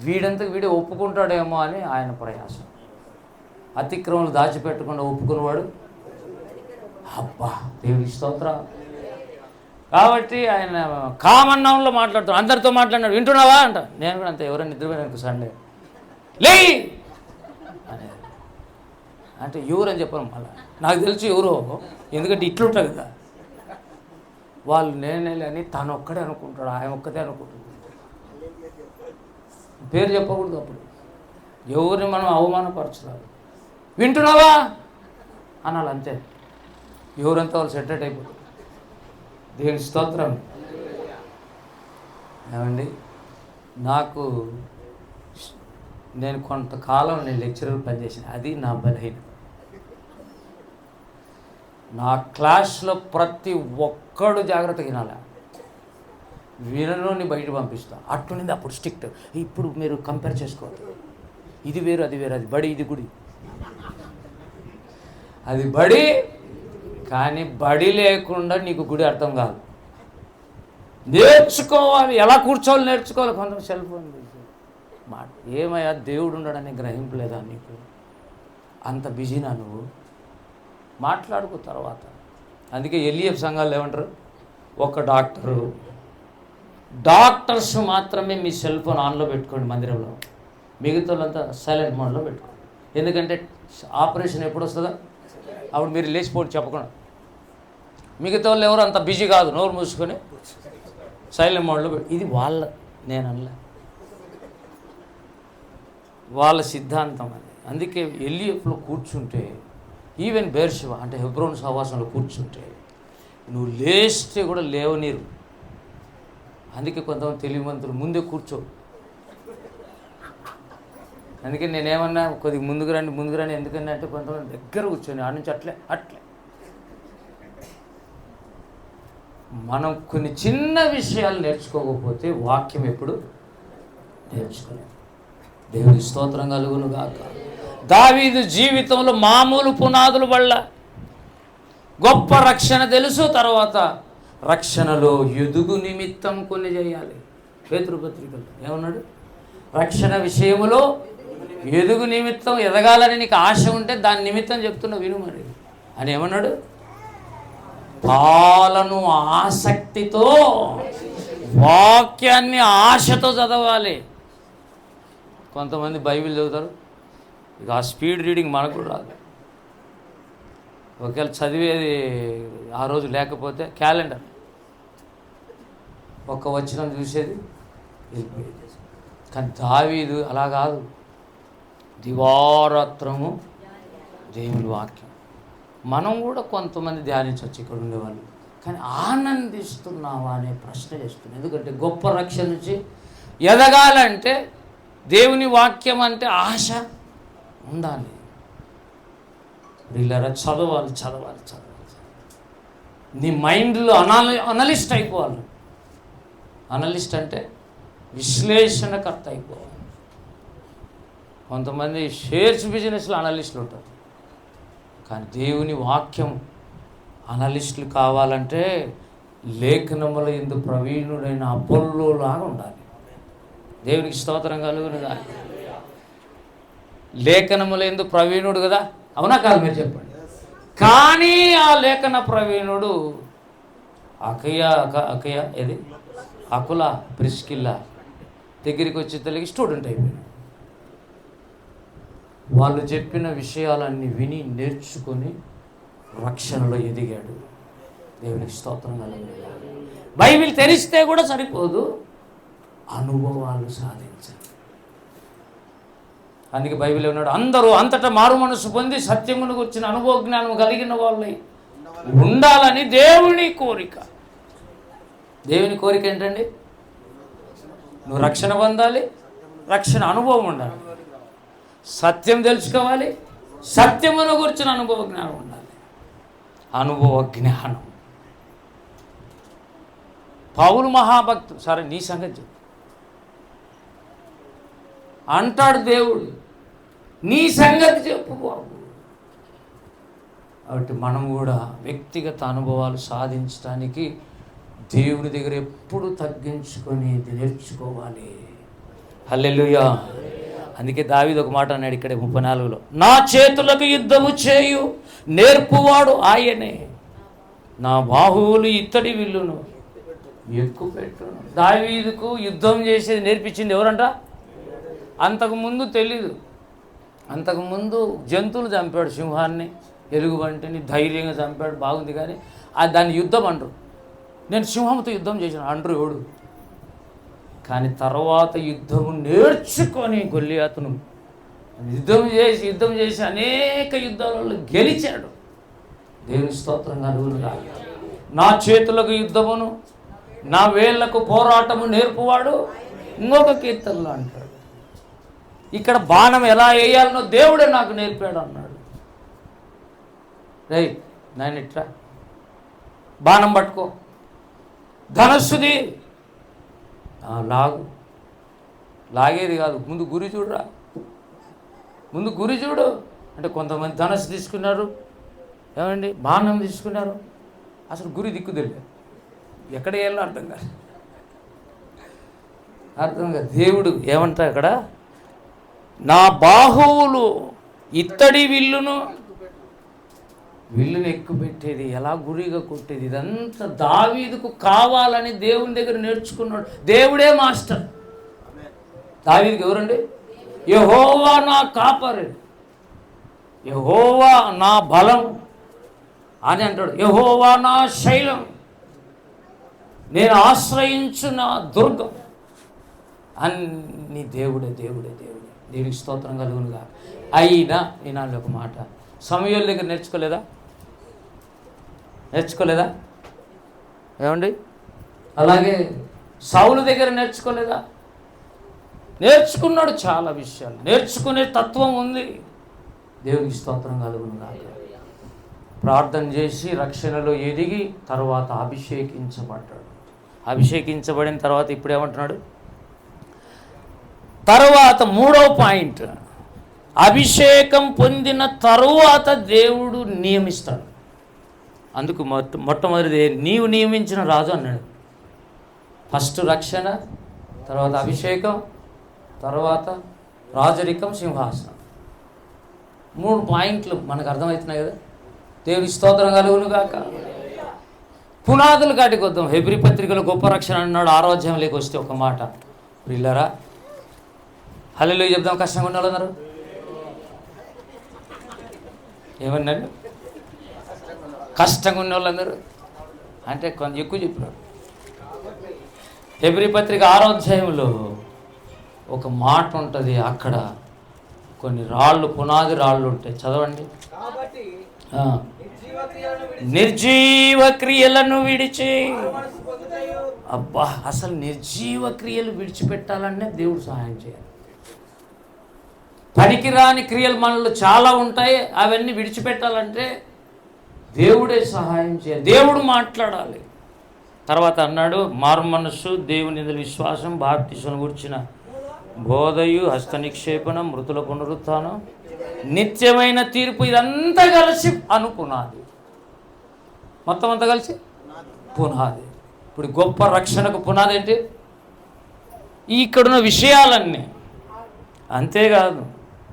వీడంతకు వీడే ఒప్పుకుంటాడేమో అని ఆయన ప్రయాసం. అతిక్రమలు దాచిపెట్టకుండా ఒప్పుకునేవాడు. అబ్బా, దేవుని స్తోత్రం. కాబట్టి ఆయన కామన్ నౌన్లో మాట్లాడుతాడు. అందరితో మాట్లాడినాడు. వింటున్నావా అంట. నేను కూడా అంతే. ఎవరైనా నిద్రపోయినా సండే లే అనేది అంటే ఎవరని చెప్పాను. మళ్ళీ నాకు తెలిసి ఎవరో, ఎందుకంటే ఇట్లుంటుంది కదా వాళ్ళు. నేనే అని తను ఒక్కడే అనుకుంటాడు, ఆయన ఒక్కదే అనుకుంటాడు. పేరు చెప్పకూడదు. అప్పుడు ఎవరిని మనం అవమానపరచాలి. వింటున్నావా అనాలి అంతే. ఎవరంతా వాళ్ళు సెటరేట్ అయిపోతారు. దేవుని స్తోత్రం. ఏమండి, నేను కొంతకాలం లెక్చరర్ పనిచేసిన, అది నా బలహీనత. నా క్లాస్లో ప్రతి ఒక్కడు జాగ్రత్తగా వినాలి. వినలోని బయట పంపిస్తా. అట్లుంది అప్పుడు స్ట్రిక్ట్. ఇప్పుడు మీరు కంపేర్ చేసుకోవద్దు. ఇది వేరు, అది వేరు. అది బడి, ఇది గుడి. అది బడి, కానీ బడి లేకుండా నీకు గుడి అర్థం కాదు. నేర్చుకోవాలి, ఎలా కూర్చోవాలి నేర్చుకోవాలి. కొంత సెల్ ఫోన్ మాట ఏమయ్యా, దేవుడు ఉండడని గ్రహింపు లేదా నీకు? అంత బిజీనా నువ్వు? మాట్లాడుకో తర్వాత. అందుకే ఎల్ఈఎఫ్ సంఘాలు ఏమంటారు? ఒక డాక్టర్స్ మాత్రమే మీ సెల్ ఫోన్ ఆన్లో పెట్టుకోండి మందిరంలో, మిగతా వాళ్ళంతా సైలెంట్ మోడ్లో పెట్టుకోండి. ఎందుకంటే ఆపరేషన్ ఎప్పుడు వస్తుందో అప్పుడు మీరు లేచిపోయి చెప్పకుండా. మిగతా వాళ్ళు ఎవరు అంత బిజీ కాదు, నోరు మూసుకొని సైలెంట్ మోడ్లో ఇది నేను అనలే, వాళ్ళ సిద్ధాంతం అది. అందుకే ఎల్ఈఎఫ్లో కూర్చుంటే, ఈవెన్ బేర్షివా అంటే హెబ్రోన్ సహవాసంలో కూర్చుంటే నువ్వు లేస్తే కూడా లేవనీరు. అందుకే కొంతమంది తెలివిమంతులు ముందే కూర్చో. అందుకే నేనేమన్నా కొద్దిగా ముందుకు రండి ఎందుకన్నా అంటే కొంతమంది దగ్గర కూర్చొని ఆడ నుంచి అట్లే మనం కొన్ని చిన్న విషయాలు నేర్చుకోకపోతే వాక్యం ఎప్పుడు నేర్చుకోలేము. దేవుని స్తోత్రం కలుగును గాక. దావీదు జీవితంలో మామూలు పునాదులు వల్ల గొప్ప రక్షణ తెలుసు. తర్వాత రక్షణలో ఎదుగు నిమిత్తం కొన్ని చేయాలి. పేతురు పత్రికలో ఏమన్నాడు? రక్షణ విషయములో ఎదుగు నిమిత్తం, ఎదగాలని నీకు ఆశ ఉంటే దాని నిమిత్తం చెప్తున్నా విను మరి అని ఏమన్నాడు? పాలను ఆసక్తితో, వాక్యాన్ని ఆశతో చదవాలి. కొంతమంది బైబిల్ చదువుతారు, ఇక ఆ స్పీడ్ రీడింగ్ మనకు కూడా రాదు. ఒకవేళ చదివేది ఆ రోజు లేకపోతే క్యాలెండర్ ఒక్క వచనం చూసేది వెళ్ళిపోయేది. కానీ దావీదు అలా కాదు, దివారాత్రము దేవుని వాక్యం. మనం కూడా కొంతమంది ధ్యానించవచ్చు ఇక్కడ ఉండేవాళ్ళు, కానీ ఆనందిస్తున్నావా అనే ప్రశ్న చేస్తున్నాను. ఎందుకంటే గొప్ప రక్షణ నుంచి ఎదగాలంటే దేవుని వాక్యం అంటే ఆశ ఉండాలి. వీళ్ళరా చదవాలి చదవాలి చదవాలి. నీ మైండ్లో అనలిస్ట్ అయిపోవాలి. అనలిస్ట్ అంటే విశ్లేషణకర్త అయిపోవాలి. కొంతమంది షేర్స్ బిజినెస్లో అనలిస్టులు ఉంటారు, కానీ దేవుని వాక్యం అనలిస్టులు కావాలంటే లేఖనముల యందు ప్రవీణుడైన అపోల్లోలాగా ఉండాలి. దేవునికి స్తోత్రం కలుగునుగా. లేఖనముల యందు ప్రవీణుడు కదా, అవునా కాదు మీరు చెప్పండి. కానీ ఆ లేఖన ప్రవీణుడు అకయ ఏది అకుల ప్రిస్కిల్లా దగ్గరికి వచ్చి తల్లికి స్టూడెంట్ అయిపోయాడు. వాళ్ళు చెప్పిన విషయాలన్నీ విని నేర్చుకొని రక్షణలో ఎదిగాడు. దేవునికి స్తోత్రం కలుగునుగా. బైబిల్ తెరిస్తే కూడా సరిపోదు, అనుభవాలు సాధించాలి. అందుకే బైబిల్ ఉన్నాడు, అందరూ అంతటా మారు మనసు పొంది సత్యమును గురించిన అనుభవ జ్ఞానం కలిగిన వాళ్ళై ఉండాలని దేవుని కోరిక. దేవుని కోరిక ఏంటండి? నువ్వు రక్షణ పొందాలి, రక్షణ అనుభవం ఉండాలి, సత్యం తెలుసుకోవాలి, సత్యమును గురించిన అనుభవ జ్ఞానం ఉండాలి. అనుభవ జ్ఞానం. పౌలు మహాభక్తుడు, సరే నీ సంగతి చెప్పు అంటాడు దేవుడు, నీ సంగతి చెప్పు బాబు. కాబట్టి మనం కూడా వ్యక్తిగత అనుభవాలు సాధించడానికి దేవుని దగ్గర ఎప్పుడు తగ్గించుకొని నేర్చుకోవాలి. హల్లెలూయా. అందుకే దావీదు ఒక మాట అన్నాడు ఇక్కడ 34లో, నా చేతులకు యుద్ధము చేయు నేర్పువాడు ఆయనే, నా బాహువులు ఇత్తడి విల్లును ఎక్కుపెట్టును. దావీదుకు యుద్ధం చేసేది నేర్పించింది ఎవరంట? అంతకుముందు తెలీదు. అంతకుముందు జంతువులు చంపాడు, సింహాన్ని, ఎలుగుబంటిని ధైర్యంగా చంపాడు, బాగుంది. కానీ దాన్ని యుద్ధం అంటారు. నేను సింహంతో యుద్ధం చేశాను అంటారు ఎవడు. కానీ తర్వాత యుద్ధము నేర్చుకొని గొల్లియాతును యుద్ధం చేసి అనేక యుద్ధాలలో గెలిచాడు. దేవుని స్తోత్రం కలుగునుగా. నా చేతులకు యుద్ధమును, నా వేళ్లకు పోరాటము నేర్పువాడు ఇంకొక కీర్తనలో అంటాడు. ఇక్కడ బాణం ఎలా వేయాలనో దేవుడే నాకు నేర్పాడు అన్నాడు. రేయ్ నాయన ఇట్రా, బాణం పట్టుకో, ధనస్సుది లాగేది కాదు, ముందు గురి చూడరా, ముందు గురి చూడు అంటే. కొంతమంది ధనస్సు తీసుకున్నారు, ఏమండి బాణం తీసుకున్నారు, అసలు గురి దిక్కు తెలియదు, ఎక్కడ వేయాలో అర్థం కాదు. దేవుడు ఏమంటా అక్కడ, నా బాహువులు ఇత్తడి విల్లును ఎక్కుపెట్టేది, ఎలా గురిగా కొట్టేది, ఇదంతా దావీదుకు కావాలని దేవుని దగ్గర నేర్చుకున్నాడు. దేవుడే మాస్టర్. దావీదుకు ఎవరండి? యెహోవా నా కాపరి, యెహోవా నా బలం అని అంటాడు. యెహోవా నా శైలం, నేను ఆశ్రయించు నా దుర్గం. అన్ని దేవుడే దేవుడే దేవుడే. దేవుడికి స్తోత్రం కలుగునుగా. అయినా ఈనాడు ఒక మాట, సమూయేలు దగ్గర నేర్చుకోలేదా ఏమండి? అలాగే సౌలు దగ్గర నేర్చుకోలేదా? నేర్చుకున్నాడు. చాలా విషయాలు నేర్చుకునే తత్వం ఉంది. దేవుడికి స్తోత్రం కలుగునుగా. ప్రార్థన చేసి రక్షణలో ఎదిగి తర్వాత అభిషేకించబడ్డాడు. అభిషేకించబడిన తర్వాత ఇప్పుడు ఏమంటున్నాడు? తర్వాత 3వ పాయింట్, అభిషేకం పొందిన తరువాత దేవుడు నియమిస్తాడు. అందుకు మొట్టమొదటిది నీవు నియమించిన రాజు అన్నాడు. ఫస్ట్ రక్షణ, తర్వాత అభిషేకం, తర్వాత రాజరికం, సింహాసనం. 3 పాయింట్లు మనకు అర్థమవుతున్నాయి కదా. దేవుని స్తోత్రం కలుగును గాక. పునాదులు కాటికి వద్దాం. హెబ్రీ పత్రికలో గొప్ప రక్షణ అన్నాడు. 6వ అధ్యాయంలోకి వస్తే ఒక మాట, ప్రియులారా హల్లెలూయా చెప్దాం. కష్టంగా ఉన్న వాళ్ళు అన్నారు, ఏమన్నాడు? కష్టంగా ఉన్న వాళ్ళందరూ అంటే కొంచెం ఎక్కువ చెప్పినాడు. హెబ్రీ పత్రిక 6వ అధ్యాయంలో ఒక మాట ఉంటుంది. అక్కడ కొన్ని రాళ్ళు, పునాది రాళ్ళు ఉంటాయి. చదవండి. నిర్జీవ క్రియలను విడిచి, అబ్బా, అసలు నిర్జీవ క్రియలు విడిచిపెట్టాలనే దేవుడు సహాయం చేయాలి. పనికిరాని క్రియలు మనలో చాలా ఉంటాయి. అవన్నీ విడిచిపెట్టాలంటే దేవుడే సహాయం చేయాలి, దేవుడు మాట్లాడాలి. తర్వాత అన్నాడు, మారు మనస్సు, దేవుని విశ్వాసం, బాప్తిసం గురించిన బోధయు, హస్త నిక్షేపణం, మృతుల పునరుత్థానం, నిత్యమైన తీర్పు, ఇదంతా కలిసి పునాది. మొత్తం అంతా కలిసి పునాది. ఇప్పుడు గొప్ప రక్షణకు పునాది ఏంటి? ఇక్కడున్న విషయాలన్నీ. అంతేకాదు,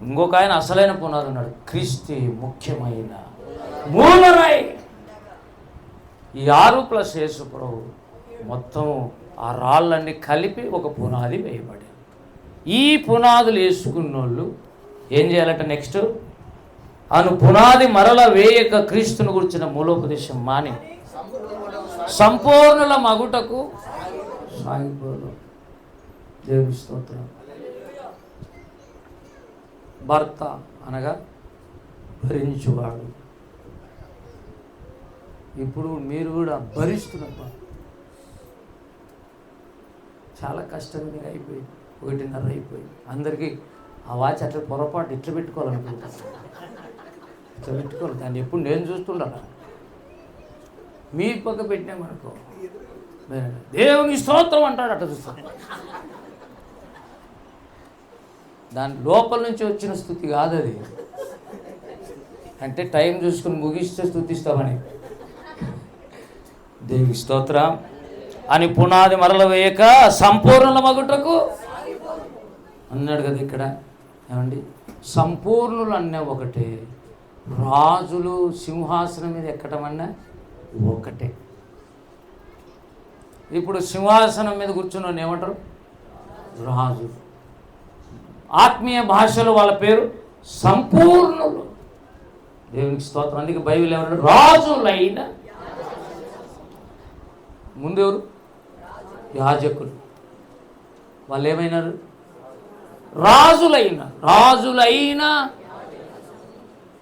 ఇంకొక ఆయన అసలైన పునాది ఉన్నాడు, క్రీస్తు ముఖ్యమైన మూలరాయి. ఈ 6 + యేసు ప్రభు మొత్తం ఆ రాళ్ళన్నీ కలిపి ఒక పునాది వేయబడి, ఈ పునాదులు వేసుకున్నోళ్ళు ఏం చేయాలంటే నెక్స్ట్ పునాది మరల వేయక క్రీస్తుని గురించిన మూలోపదేశం మాని సంపూర్ణుల మగుటకు సాగిపోదు. దేవుని స్తోత్రం. భర్త అనగా భరించువాడు. ఇప్పుడు మీరు కూడా భరిస్తున్నారు. చాలా కష్టంగా అయిపోయింది. 1:30 అయిపోయింది. అందరికీ ఆ వాచ్ అట్లా పొరపాటు ఇట్లా పెట్టుకోవాలనుకుంటాను. ఇట్లా పెట్టుకోవాలి. దాన్ని ఎప్పుడు నేను చూస్తుండాలా. మీ పక్క పెట్టినామనుకో, దేవుని స్తోత్రం అంటాడు, అట్లా చూస్తాను. దాని లోపల నుంచి వచ్చిన స్తుతి కాదు అది. అంటే టైం చూసుకుని ముగిస్తే స్తుతిస్తామని. దేవుని స్తోత్రం అని పునాది మరల వేయక సంపూర్ణ మగుటకు అన్నాడు కదా. ఇక్కడ ఏమండి, సంపూర్ణులు అన్న ఒకటే, రాజులు సింహాసనం మీద ఎక్కడం అన్నా ఒకటే. ఇప్పుడు సింహాసనం మీద కూర్చున్న ఏమంటారు? రాజు. ఆత్మీయ భాషలో వాళ్ళ పేరు సంపూర్ణులు. దేవునికి స్తోత్రం. అందుకే బైబిల్ ఏమన్నాడు? రాజులైన. ముందెవరు? యాజకులు. వాళ్ళు ఏమైనారు? రాజులైన.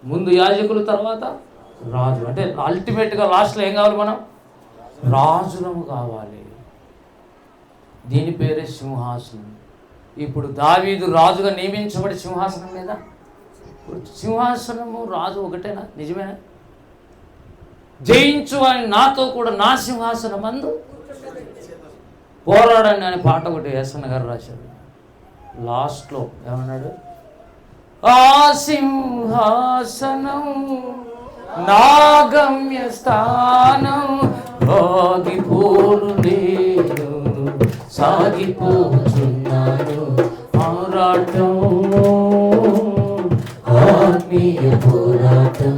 ముందు యాజకులు, తర్వాత రాజు. అంటే అల్టిమేట్గా లాస్ట్లో ఏం కావాలి? మనం రాజులము కావాలి. దీని పేరే సింహాసనం. ఇప్పుడు దావీదు రాజుగా నియమించబడి సింహాసనం మీద, సింహాసనము రాజు ఒకటేనా? నిజమేనా? జయించు అని నాతో కూడా నా సింహాసనం అందు పోరాడండి అని పాట ఒకటి ఎస్ఎన్ గారు రాశారు. లాస్ట్లో ఏమన్నాడు? ఆ సింహాసనం నా గమ్య స్థానం, ఆగిపోను నేను, సాగిపోతున్నాను పోరాటం, ఆత్మీయ పోరాటం,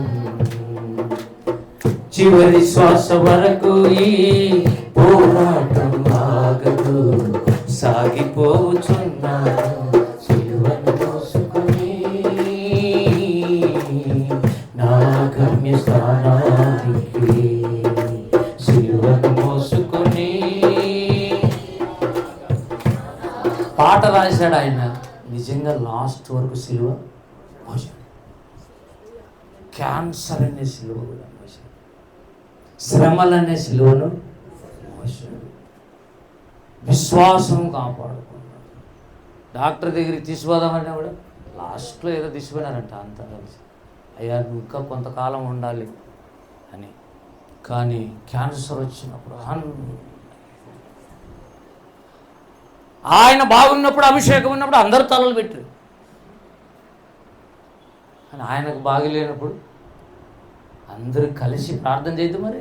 చివరి శ్వాస వరకు ఈ పోరాటం ఆగదు, సాగిపోతున్నాను సిలువను మోసుకొని నా గమ్య స్థానానికి, సిలువను మోసుకొని. పాట రాశాడు ఆయన. నిజంగా లాస్ట్ వరకు సిలువ మోసాడు. క్యాన్సర్ అనే సిలువ కూడా మోసాడు, శ్రమలనే సిలువను మోసాడు, విశ్వాసం కాపాడుకున్నాడు. డాక్టర్ దగ్గరికి తీసుకుపోదామని కూడా లాస్ట్లో ఏదో తీసుకుపోయినారంట అంతా కలిసి, అయ్యా నువ్వు ఇంకా కొంతకాలం ఉండాలి అని. కానీ క్యాన్సర్ వచ్చినప్పుడు ఆయన బాగున్నప్పుడు, అభిషేకం ఉన్నప్పుడు అందరూ తలలు పెట్టారు. కానీ ఆయనకు బాగలేనప్పుడు అందరూ కలిసి ప్రార్థన చేద్దాం. మరి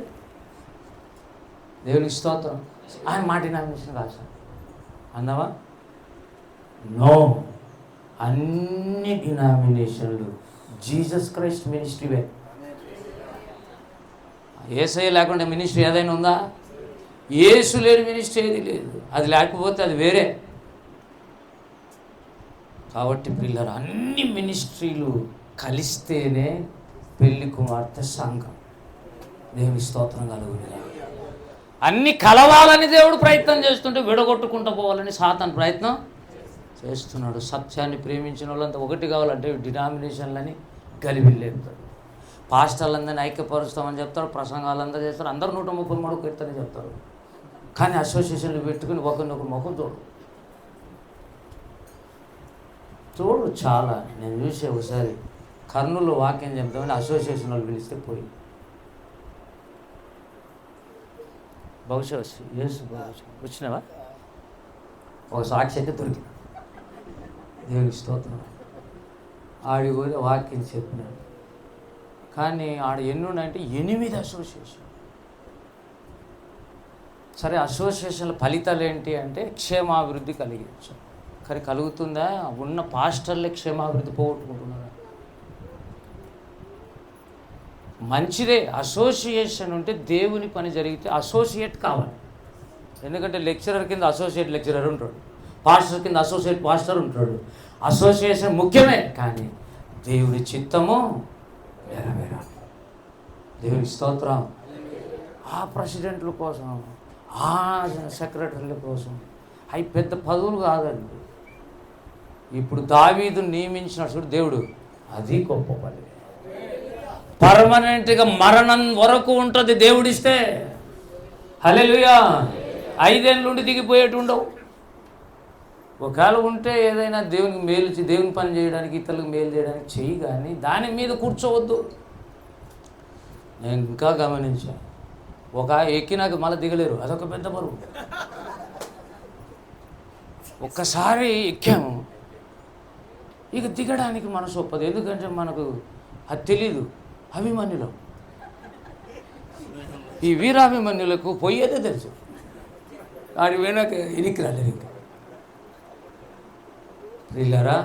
దేవునికి స్తోత్రం. ఆయన మా డినామినేషన్ కాదు సార్ అన్నావా? నో, అన్ని డినామినేషన్లు జీసస్ క్రైస్ట్ మినిస్ట్రీవే. యేసయ్య లేకుండా మినిస్ట్రీ ఏదైనా ఉందా? యేసు లేని మినిస్ట్రీ ఏది లేదు. అది లేకపోతే అది వేరే. కాబట్టి పిల్లలు అన్ని మినిస్ట్రీలు కలిస్తేనే పెళ్లి కుమార్తె సంఘం. దేవుని స్తోత్రం కలుగుతుంది. అన్ని కలవాలని దేవుడు ప్రయత్నం చేస్తుంటే విడగొట్టుకుంటూ పోవాలని సాతాను ప్రయత్నం చేస్తున్నాడు. సత్యాన్ని ప్రేమించిన వాళ్ళంతా ఒకటి కావాలంటే డినామినేషన్లని గలిబిల్లేపుతాడు. పాస్టర్లందరినీ ఐక్యపరుస్తామని చెప్తారు, ప్రసంగాలందరూ చేస్తారు, అందరూ 133 కీర్తన చెప్తారు. కానీ అసోసియేషన్లు పెట్టుకుని ఒకరినొకరు ముఖం చూడు చాలా. నేను చూసే ఒకసారి కర్నూలు వాక్యం చెప్తామని అసోసియేషన్ వాళ్ళు పిలిస్తే పోయి బహుశా వచ్చినావా? ఒక సాక్షి అయితే దొరికింది. దేవుని స్తోత్రం. ఆడి పోయి వాక్యం చెప్పినాడు. కానీ ఆడ ఎన్ని ఉన్నాయంటే 8 అసోసియేషన్. సరే, అసోసియేషన్ల ఫలితాలు ఏంటి అంటే క్షేమాభివృద్ధి కలిగించు. కానీ కలుగుతుందా? ఉన్న పాస్టర్లే క్షేమాభివృద్ధి పోగొట్టుకుంటున్నారా? మంచిదే, అసోసియేషన్ ఉంటే దేవుని పని జరిగితే అసోసియేట్ కావాలి. ఎందుకంటే లెక్చరర్ కింద అసోసియేట్ లెక్చరర్ ఉంటాడు, పాస్టర్ కింద అసోసియేట్ పాస్టర్ ఉంటాడు. అసోసియేషన్ ముఖ్యమే, కానీ దేవుడి చిత్తము నెరవేరాలి. దేవుని స్తోత్రం. ఆ ప్రెసిడెంట్ల కోసం, ఆ సెక్రటరీల కోసం అవి పెద్ద పదవులు కాదండి. ఇప్పుడు దావీదు నియమించిన చూడు దేవుడు, అది గొప్ప పని. పర్మనెంట్గా మరణం వరకు ఉంటుంది దేవుడిస్తే. హల్లెలూయా. 5 ఏళ్ళ నుండి దిగిపోయేటు ఉండవు. ఒకవేళ ఉంటే ఏదైనా దేవునికి మేలు, దేవుని పని చేయడానికి, ఇతరులకు మేలు చేయడానికి చెయ్యి, కానీ దాని మీద కూర్చోవద్దు. నేను ఇంకా గమనించాను, ఒక ఎక్కినాక మళ్ళీ దిగలేరు, అదొక పెద్ద బరువు. ఒక్కసారి ఎక్కాము, ఇక దిగడానికి మనసు ఒప్పదు. ఎందుకంటే మనకు అది తెలీదు. అభిమన్యులం, ఈ వీరాభిమన్యులకు పోయేదే తెలుసు. ఆడి పోయినాక ఇనికి రాలేరు. ఇంకా ప్రియులారా,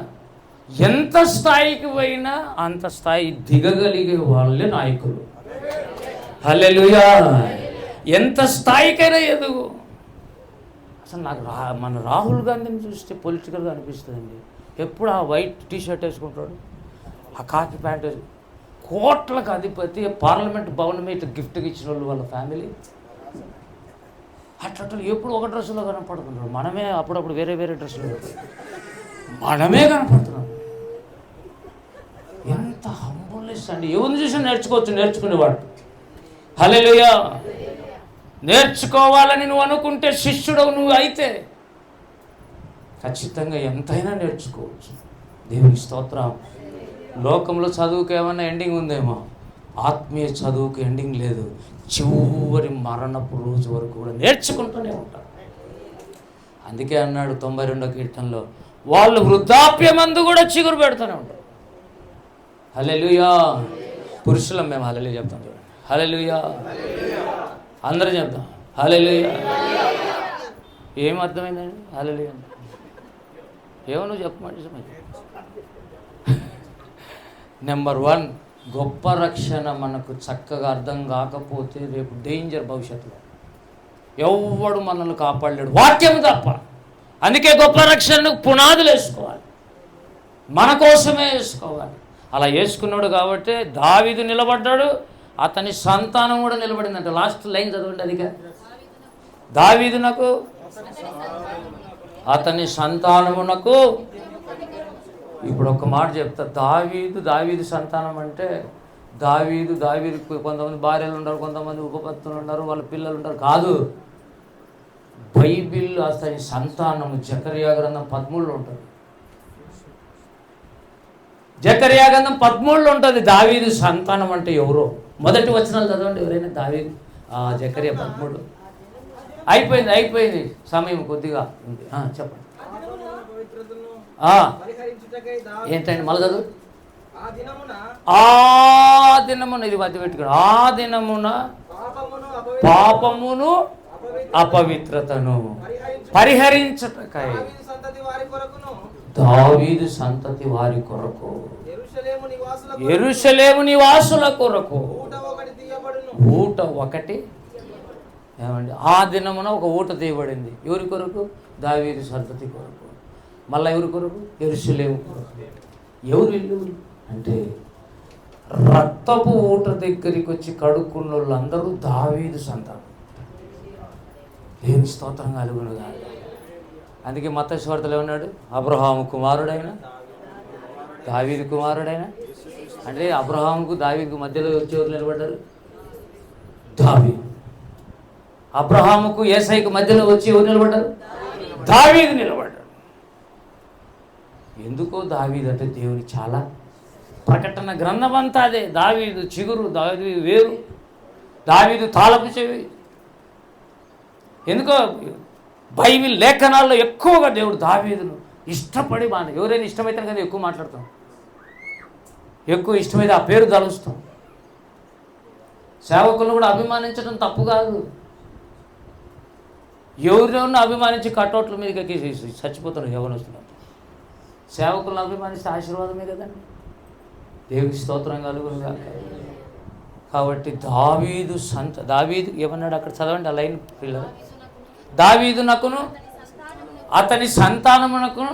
ఎంత స్థాయికి పోయినా అంత స్థాయి దిగగలిగే వాళ్ళే నాయకులు. హల్లెలూయా. ఎంత స్థాయికైనా ఎదుగు. అసలు నాకు మన రాహుల్ గాంధీని చూస్తే పొలిటికల్గా అనిపిస్తుందండి. ఎప్పుడు ఆ వైట్ టీషర్ట్ వేసుకుంటాడు, ఆ కాకి ప్యాంట్ వేసు, కోట్లకు అధిపతి, పార్లమెంట్ భవనమే ఇట్లా గిఫ్ట్గా ఇచ్చిన వాళ్ళు వాళ్ళ ఫ్యామిలీ. అట్లా ఎప్పుడు ఒక డ్రెస్సులో కనపడుతుంటారు. మనమే అప్పుడప్పుడు వేరే వేరే డ్రెస్సులు మనమే కనపడుతున్నాం. ఎంత హంబుల్నెస్ అండి. ఎవరిని చూసి నేర్చుకోవచ్చు, నేర్చుకునేవాడు. హల్లెలూయా. నేర్చుకోవాలని నువ్వు అనుకుంటే, శిష్యుడవు నువ్వు అయితే ఖచ్చితంగా ఎంతైనా నేర్చుకోవచ్చు. దేవుని స్తోత్రం. లోకంలో చదువుకు ఏమన్నా ఎండింగ్ ఉందేమో, ఆత్మీయ చదువుకు ఎండింగ్ లేదు. చివరి మరణపు రోజు వరకు కూడా నేర్చుకుంటూనే ఉంటారు. అందుకే అన్నాడు 92వ కీర్తనలో, వాళ్ళు వృద్ధాప్యమందు కూడా చిగురు పెడుతూనే ఉంటారు. హల్లెలూయా. పురుషులం మేము హల్లెలూయా చెప్తాం. చూడండి, హల్లెలూయా. అందరూ చెప్తాం హల్లెలూయా. ఏం అర్థమైందండి హల్లెలూయా? ఏమో నువ్వు చెప్పమంటే. నెంబర్ 1, గొప్ప రక్షణ మనకు చక్కగా అర్థం కాకపోతే రేపు డేంజర్. భవిష్యత్తులో ఎవడు మనల్ని కాపాడలేడు, వాక్యం తప్ప. అందుకే గొప్ప రక్షణకు పునాదులు వేసుకోవాలి, మన కోసమే వేసుకోవాలి. అలా వేసుకున్నాడు కాబట్టి దావీదు నిలబడ్డాడు, అతని సంతానం కూడా నిలబడిందంట. లాస్ట్ లైన్ చదవండి. అదిగా దావీదునకు అతని సంతానమునకు. ఇప్పుడు ఒక మాట చెప్తా, దావీదు సంతానం అంటే దావీదు కొంతమంది భార్యలు ఉన్నారు, కొంతమంది ఉపపత్తులు ఉన్నారు, వాళ్ళ పిల్లలు ఉంటారు కాదు. బైబిల్ అతని సంతానము జకర్యా గ్రంథం 13లో ఉంటుంది. జకర్యా గ్రంథం 13లో ఉంటుంది దావీదు సంతానం అంటే ఎవరో. మొదటి వచనాలు చదవండి ఎవరైనా. దావీదు జకర్యా 13. అయిపోయింది సమయం కొద్దిగా ఉంది. చెప్పండి. ఏంటండి మళ్ళీ చదువు. ఆ దినమున ఇది మధ్య పెట్టుకోండి. ఆ దినమున పాపమును అపవిత్రతను పరిహరించుటకై దావీదు సంతతి వారి కొరకు, యెరూషలేము నివాసుల కొరకు ఊట ఒకటి. ఏమండి, ఆ దినమున ఒక ఊట తీయబడింది. ఎవరి కొరకు? దావీదు సంతతి కొరకు. మళ్ళీ ఎవరి కొరకు? యెరూషలేము కొరకు. ఎవరు ఇల్లు అంటే రక్తపు ఊట దగ్గరికి వచ్చి కడుక్కున్న వాళ్ళందరూ దావీదు సంతానం. దేవుని స్తోత్రం కలుగును గాక. అందుకే మత్తయి సువార్తలో ఉన్నాడు, అబ్రహాము కుమారుడైన దావీదు కుమారుడైన. అంటే అబ్రహాముకు దావీదుకు మధ్యలో వచ్చేవారు నిలబడ్డారు దావీదు. అబ్రహాముకు యేసయ్యకు మధ్యలో వచ్చి ఎవరు నిలబడ్డారు? దావీదు నిలబడ్డాడు. ఎందుకో దావీదు అంటే దేవుని చాలా ప్రకటన గ్రంథం అంతా అదే. దావీదు చిగురు, దావీదు వేరు, దావీదు తాళపు చెవి. ఎందుకో బైబిల్ లేఖనాల్లో ఎక్కువగా దేవుడు దావీదును ఇష్టపడి ఎవరైనా ఇష్టమైతే కదా ఎక్కువ మాట్లాడతాం, ఎక్కువ ఇష్టమైతే ఆ పేరు తలుస్తాం. సేవకులను కూడా అభిమానించడం తప్పు కాదు. ఎవరినో అభిమానించి కట్టోట్ల మీదకి చచ్చిపోతున్నారు యవ్వనస్తున్నారు. సేవకులను అభిమానిస్తే ఆశీర్వాదమే కదండి. దేవుని స్తోత్రం కలుగును గాక. కాబట్టి దావీదు ఏమన్నాడు అక్కడ చదవండి ఆ లైన్ పిల్లలు. దావీదునకును అతని సంతానమునకును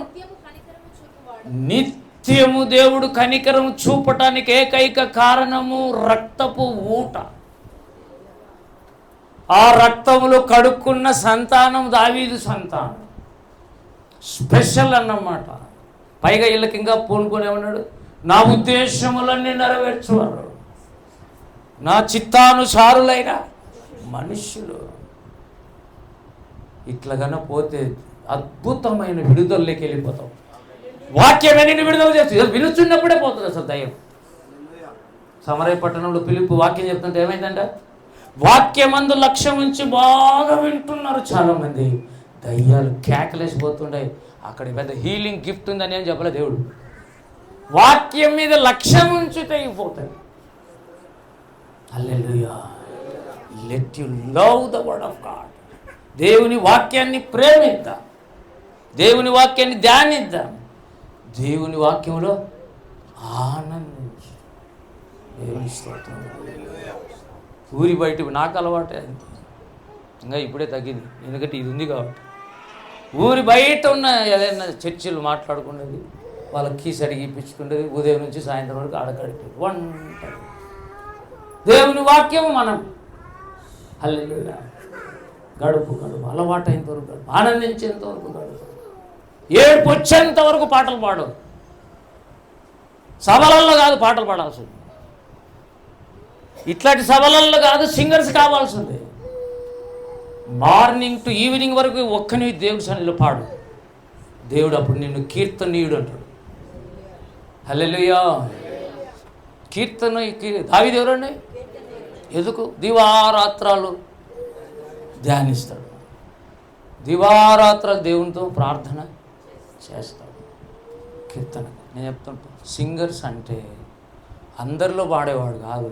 నిత్యము దేవుడు కనికరము చూపటానికి ఏకైక కారణము రక్తపు ఊట. ఆ రక్తములో కడుక్కున్న సంతానం దావీదు సంతానం. స్పెషల్ అన్నమాట. పైగా వీళ్ళకి ఇంకా పూనుకొని ఉన్నాడు, నా ఉద్దేశములన్నీ నెరవేర్చువారు, నా చిత్తానుసారులైన మనుష్యులు. ఇట్లాగన్నా పోతే అద్భుతమైన విడుదలలోకి వెళ్ళిపోతాం. వాక్యమే నిన్ను విడుదల చేస్తుంది. వినుచున్నప్పుడే పోతుంది అసలు దయ్యం. సమరయ పట్టణంలో పిలుపు వాక్యం చెప్తుంటే ఏమైందంట, వాక్యమందు లక్ష్యం ఉంచి బాగా వింటున్నారు చాలామంది. దయ్యాలు కేకలేసిపోతుండే. అక్కడ పెద్ద హీలింగ్ గిఫ్ట్ ఉందని ఏం చెప్పలే దేవుడు. వాక్యం మీద లక్ష్యం ఉంచితే అయిపోతాయి. Hallelujah. Let you love the word of God. దేవుని వాక్యాన్ని ప్రేమిద్దాం, దేవుని వాక్యాన్ని ధ్యానిద్దాం, దేవుని వాక్యంలో ఆనందించు. దేవుని స్తోత్రం. ఊరి బయట నాకు అలవాటే, ఇంకా ఇప్పుడే తగ్గింది ఎందుకంటే ఇది ఉంది కాబట్టి. ఊరి బయట ఉన్న ఏదైనా చర్చిలు మాట్లాడుకునేది, వాళ్ళ కీస్ అడిగి ఇప్పించుకునేది, ఉదయం నుంచి సాయంత్రం వరకు ఆడగడిపేది వంట. దేవుని వాక్యము మనం హల్లెలూయా గడుపు అలవాటైనంత వరకు గడుపు, ఆనందించేంత వరకు గడుపు, ఏడుపు వచ్చేంత వరకు పాటలు పాడు. సభలల్లో కాదు పాటలు పాడాల్సింది, ఇట్లాంటి సభలల్లో కాదు సింగర్స్ కావాల్సింది. మార్నింగ్ టు ఈవినింగ్ వరకు ఒక్కని దేవుడి సన్నిధిలో పాడు. దేవుడు అప్పుడు నిన్ను కీర్తనీయుడు అంటాడు. హల్లెలూయా. దావీదు ఎవరండి? ఎందుకు? దివారాత్రాలు ధ్యానిస్తాడు, దివారాత్రాలు దేవునితో ప్రార్థన చేస్తాడు. కీర్తన నేను చెప్తుంటా, సింగర్స్ అంటే అందరిలో పాడేవాడు కాదు,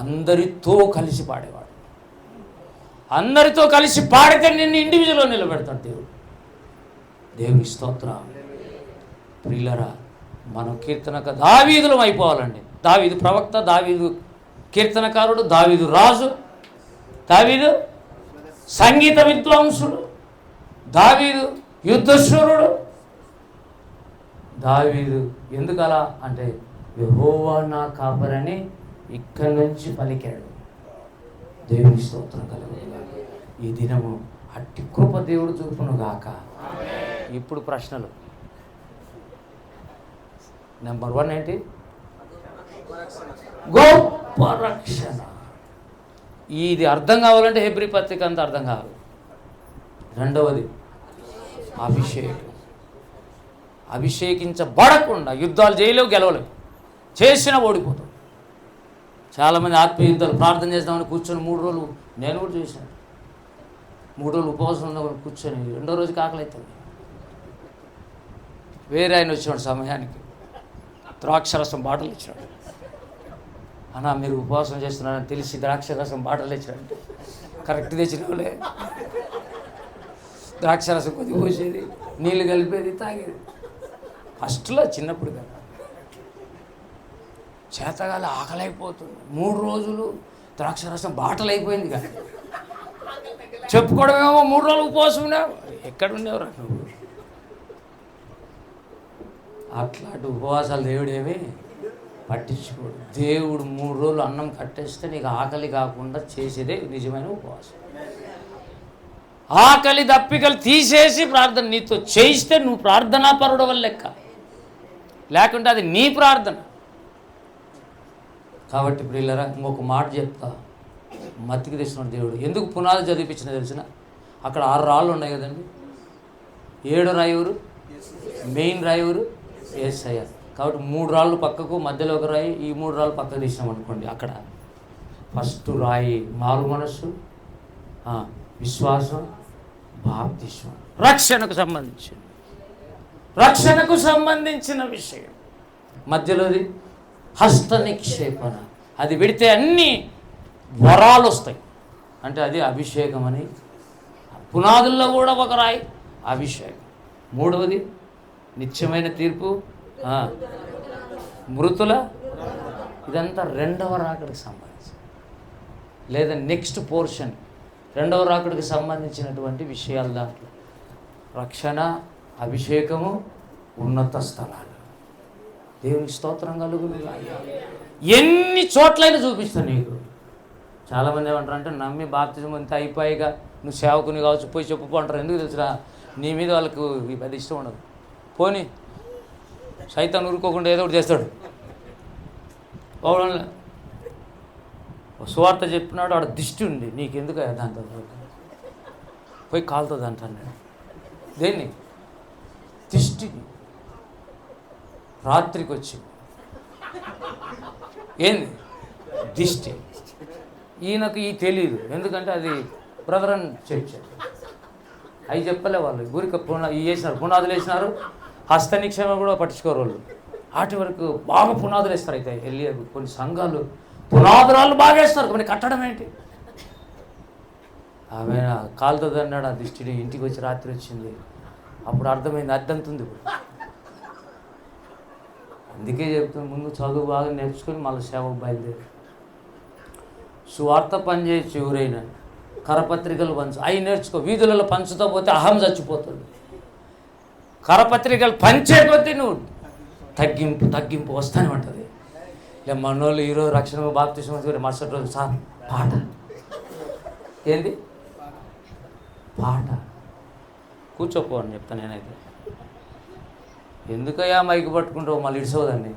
అందరితో కలిసి పాడేవాడు. అందరితో కలిసి పాడితే నిన్ను ఇండివిజువల్గా నిలబెడతాడు దేవుడు. దేవుని స్తోత్రం. ప్రియులరా, మనం దావీదులం అయిపోవాలండి. దావీదు ప్రవక్త, దావీదు కీర్తనకారుడు, దావీదు రాజు, దావీదు సంగీత విద్వాంసుడు, దావీదు యుద్ధశూరుడు. దావీదు ఎందుకలా అంటే యెహోవా నా కాపరని ఇక్కడి నుంచి పలికాడు. దేవుని స్తోత్రం కలుగును గాక. ఈ దినము అట్టి కృప దేవుడు చూపును గాక. ఇప్పుడు ప్రశ్నలు. నెంబర్ 1 ఏంటి? గొప్ప రక్షణ. ఇది అర్థం కావాలంటే హెబ్రీ పత్రిక అంతా అర్థం కావాలి. రెండవది అభిషేకం. అభిషేకించబడకుండా యుద్ధాలు చేయలేవు, గెలవలేవు, చేసినా ఓడిపోతాం. చాలామంది ఆత్మీయ యుద్ధాలు ప్రార్థన చేద్దామని కూర్చొని 3 రోజులు, నేను కూడా చేశాను, 3 రోజులు ఉపవాసం ఉన్నప్పుడు కూర్చొని 2వ రోజుకి ఆకలి అవుతుంది. వేరే ఆయన వచ్చినాడు సమయానికి, ద్రాక్షరసం బాటలు ఇచ్చినాడు. అన్నా మీరు ఉపవాసం చేస్తున్నారని తెలిసి ద్రాక్షరసం బాటలు ఇచ్చినాడంటే కరెక్ట్ తెచ్చినవులే. ద్రాక్షరసం కొద్దిగా పోసేది, నీళ్ళు కలిపేది, తాగేది. ఫస్ట్లో చిన్నప్పుడు కదా, చేతగాలి ఆకలైపోతుంది. 3 రోజులు ద్రాక్షరసం బాటలు అయిపోయింది కదా, చెప్పుకోవడమేమో 3 రోజులు ఉపవాసం ఉన్నావు. ఎక్కడ ఉండేవరా నువ్వు? అట్లాంటి ఉపవాసాలు దేవుడు ఏమి పట్టించుకోడు. దేవుడు 3 రోజులు అన్నం కట్టేస్తే నీకు ఆకలి కాకుండా చేసేదే నిజమైన ఉపవాసం. ఆకలి దప్పికలు తీసేసి ప్రార్థన నీతో చేయిస్తే నువ్వు ప్రార్థనాపరుడు వల్ల లెక్క, లేకుంటే అది నీ ప్రార్థన. కాబట్టి ప్రియులరా, ఇంకొక మాట చెప్తా, మత్తికి తెచ్చిన దేవుడు ఎందుకు పునాది చదివించిన తెలిసిన? అక్కడ 6 రాళ్ళు ఉన్నాయి కదండి. 7వ రాయి ఎవరు? మెయిన్ రాయి ఎవరు? యేసయ్య. కాబట్టి 3 రాళ్ళు పక్కకు, మధ్యలో ఒక రాయి, ఈ 3 రాళ్ళు పక్కకు తీసినాం అనుకోండి. అక్కడ ఫస్ట్ రాయి మారు మనస్సు, విశ్వాసం, బాప్తిస్మం. రక్షణకు సంబంధించిన విషయం. మధ్యలోది హస్త నిక్షేపణ. అది పెడితే అన్ని వరాలు వస్తాయి. అంటే అది అభిషేకం అని. పునాదుల్లో కూడా ఒక రాయి అభిషేకం. 3వది నిత్యమైన తీర్పు, మృతుల. ఇదంతా 2వ రాకడికి సంబంధించి, లేదా నెక్స్ట్ పోర్షన్ 2వ రాకడికి సంబంధించినటువంటి విషయాలు. దాంట్లో రక్షణ, అభిషేకము, ఉన్నత స్థలాలు. దేవునికి స్తోత్రం కలుగును. ఎన్ని చోట్లైనా చూపిస్తాను నీకు. చాలామంది ఏమంటారు అంటే, నమ్మి బాప్తిజం అంతా అయిపోయిగా నువ్వు సేవకుని కావచ్చు, పోయి చెప్పుకో అంటారు. ఎందుకు తెలుసురా? నీ మీద వాళ్ళకు అది ఇష్టం ఉండదు. పోనీ సైతాన్ని ఊరుకోకుండా ఏదో ఒకటి చేస్తాడు. సువార్త చెప్పినాడు, ఆడ దిష్టి ఉంది, నీకెందుకు దాంతో పోయి కాలుతుంది అంటాను. దేన్ని? దిష్టిని. రాత్రికి వచ్చింది. ఏంది? దిష్టి. ఈయనకు తెలియదు, ఎందుకంటే అది బ్రదర్ అని చెప్పారు. అవి చెప్పలే వాళ్ళు. ఊరికి వేసినారు, పునాదులు వేసినారు. హస్త నిక్షేపం కూడా పట్టించుకోరు వాళ్ళు. వాటి వరకు బాగా పునాదులు వేస్తారు. అయితే వెళ్ళి కొన్ని సంఘాలు పునాదురాలు బాగా వేస్తారు, కొన్ని కట్టడం ఏంటి? ఆమె కాలుతుంది అన్నాడు. ఆ దిష్టిని ఇంటికి వచ్చి రాత్రి వచ్చింది. అప్పుడు అర్థమైంది, అర్థంతుంది ఇప్పుడు. అందుకే చెప్తుంది, ముందు చదువు బాగా నేర్చుకొని మళ్ళీ సేవకు బయలుదేరి సువార్త పని చేయొచ్చు. ఎవరైనా కరపత్రికలు పంచు, అవి నేర్చుకో. వీధులలో పంచుతో పోతే అహం చచ్చిపోతుంది. కరపత్రికలు పంచే కొద్దీ నువ్వు తగ్గింపు వస్తానే ఉంటుంది. ఇలా మనోళ్ళు ఈరోజు రక్షణ బాప్తిస్మం మరుసటి రోజు సార్ పాట. ఏంది పాట? కూర్చోపో అని చెప్తాను నేనైతే. ఎందుకయ్యా మైకి పట్టుకుంటావు మళ్ళీ ఇడిసోదాన్ని?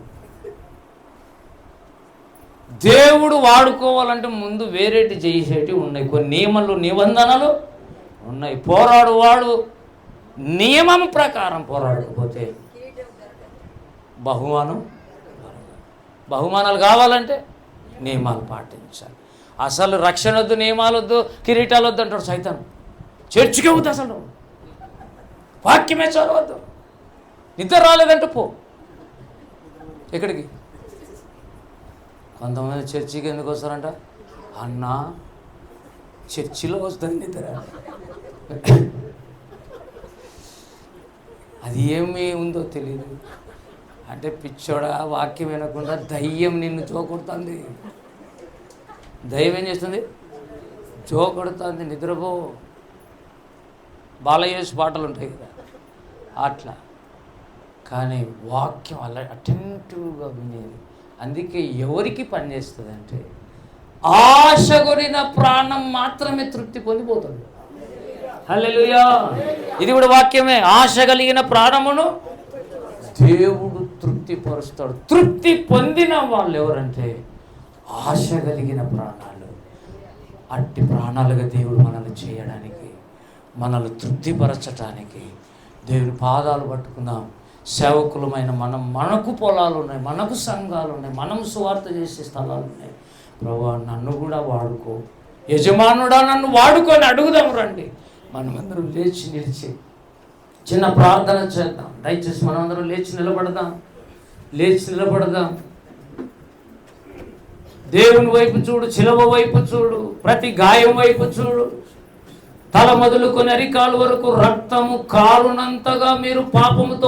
దేవుడు వాడుకోవాలంటే ముందు వేరేటి చేసేటివి ఉన్నాయి, కొన్ని నియమాలు నిబంధనలు ఉన్నాయి. పోరాడువాడు నియమం ప్రకారం పోరాడకపోతే బహుమానాలు కావాలంటే నియమాలు పాటించాలి. అసలు రక్షణ వద్దు, నియమాలు వద్దు, కిరీటాలు వద్దు అంటాడు సైతాను. చర్చికి వద్దు, అసలు వాక్యమే చదవద్దు. నిద్ర రాలేదంటే పో. ఎక్కడికి? కొంతమంది చర్చికి ఎందుకు వస్తారంట? అన్నా చర్చిలో వస్తుంది నిద్ర. అది ఏమి ఉందో తెలియదు. అంటే పిచ్చోడా, వాక్యం వినకుండా దయ్యం నిన్ను జోకొడుతుంది. దయ్యం ఏం చేస్తుంది? జోకొడుతుంది. నిద్రపో. బాలయేసు పాటలు ఉంటాయి కదా అట్లా. కానీ వాక్యం అలా అటెంటివ్గా వినేది. అందుకే ఎవరికి పనిచేస్తుంది అంటే, ఆశ కొరిన ప్రాణం మాత్రమే తృప్తి పొందిపోతుంది. హల్లెలూయా. ఇది కూడా వాక్యమే. ఆశ కలిగిన ప్రాణమును దేవుడు తృప్తిపరుస్తాడు. తృప్తి పొందిన వాళ్ళు ఎవరంటే ఆశ కలిగిన ప్రాణాలు. అట్టి ప్రాణాలుగా దేవుడు మనల్ని చేయడానికి, మనల్ని తృప్తిపరచటానికి దేవుని పాదాలు పట్టుకుందాం. సేవకులమైన మనకు పొలాలు ఉన్నాయి, మనకు సంఘాలు ఉన్నాయి, మనం సువార్త చేసే స్థలాలు ఉన్నాయి. ప్రభువా నన్ను కూడా వాడుకో, యజమానుడా నన్ను వాడుకొని అడుగుదాం రండి. మనమందరం లేచి నిలిచి చిన్న ప్రార్థన చేద్దాం. దయచేసి మనమందరం లేచి నిలబడదాం. లేచి నిలబడదాం. దేవుని వైపు చూడు, శిలువ వైపు చూడు, ప్రతి గాయం వైపు చూడు. తల మొదలుకొని అరికాలు వరకు రక్తము కారునంతగా మీరు పాపముతో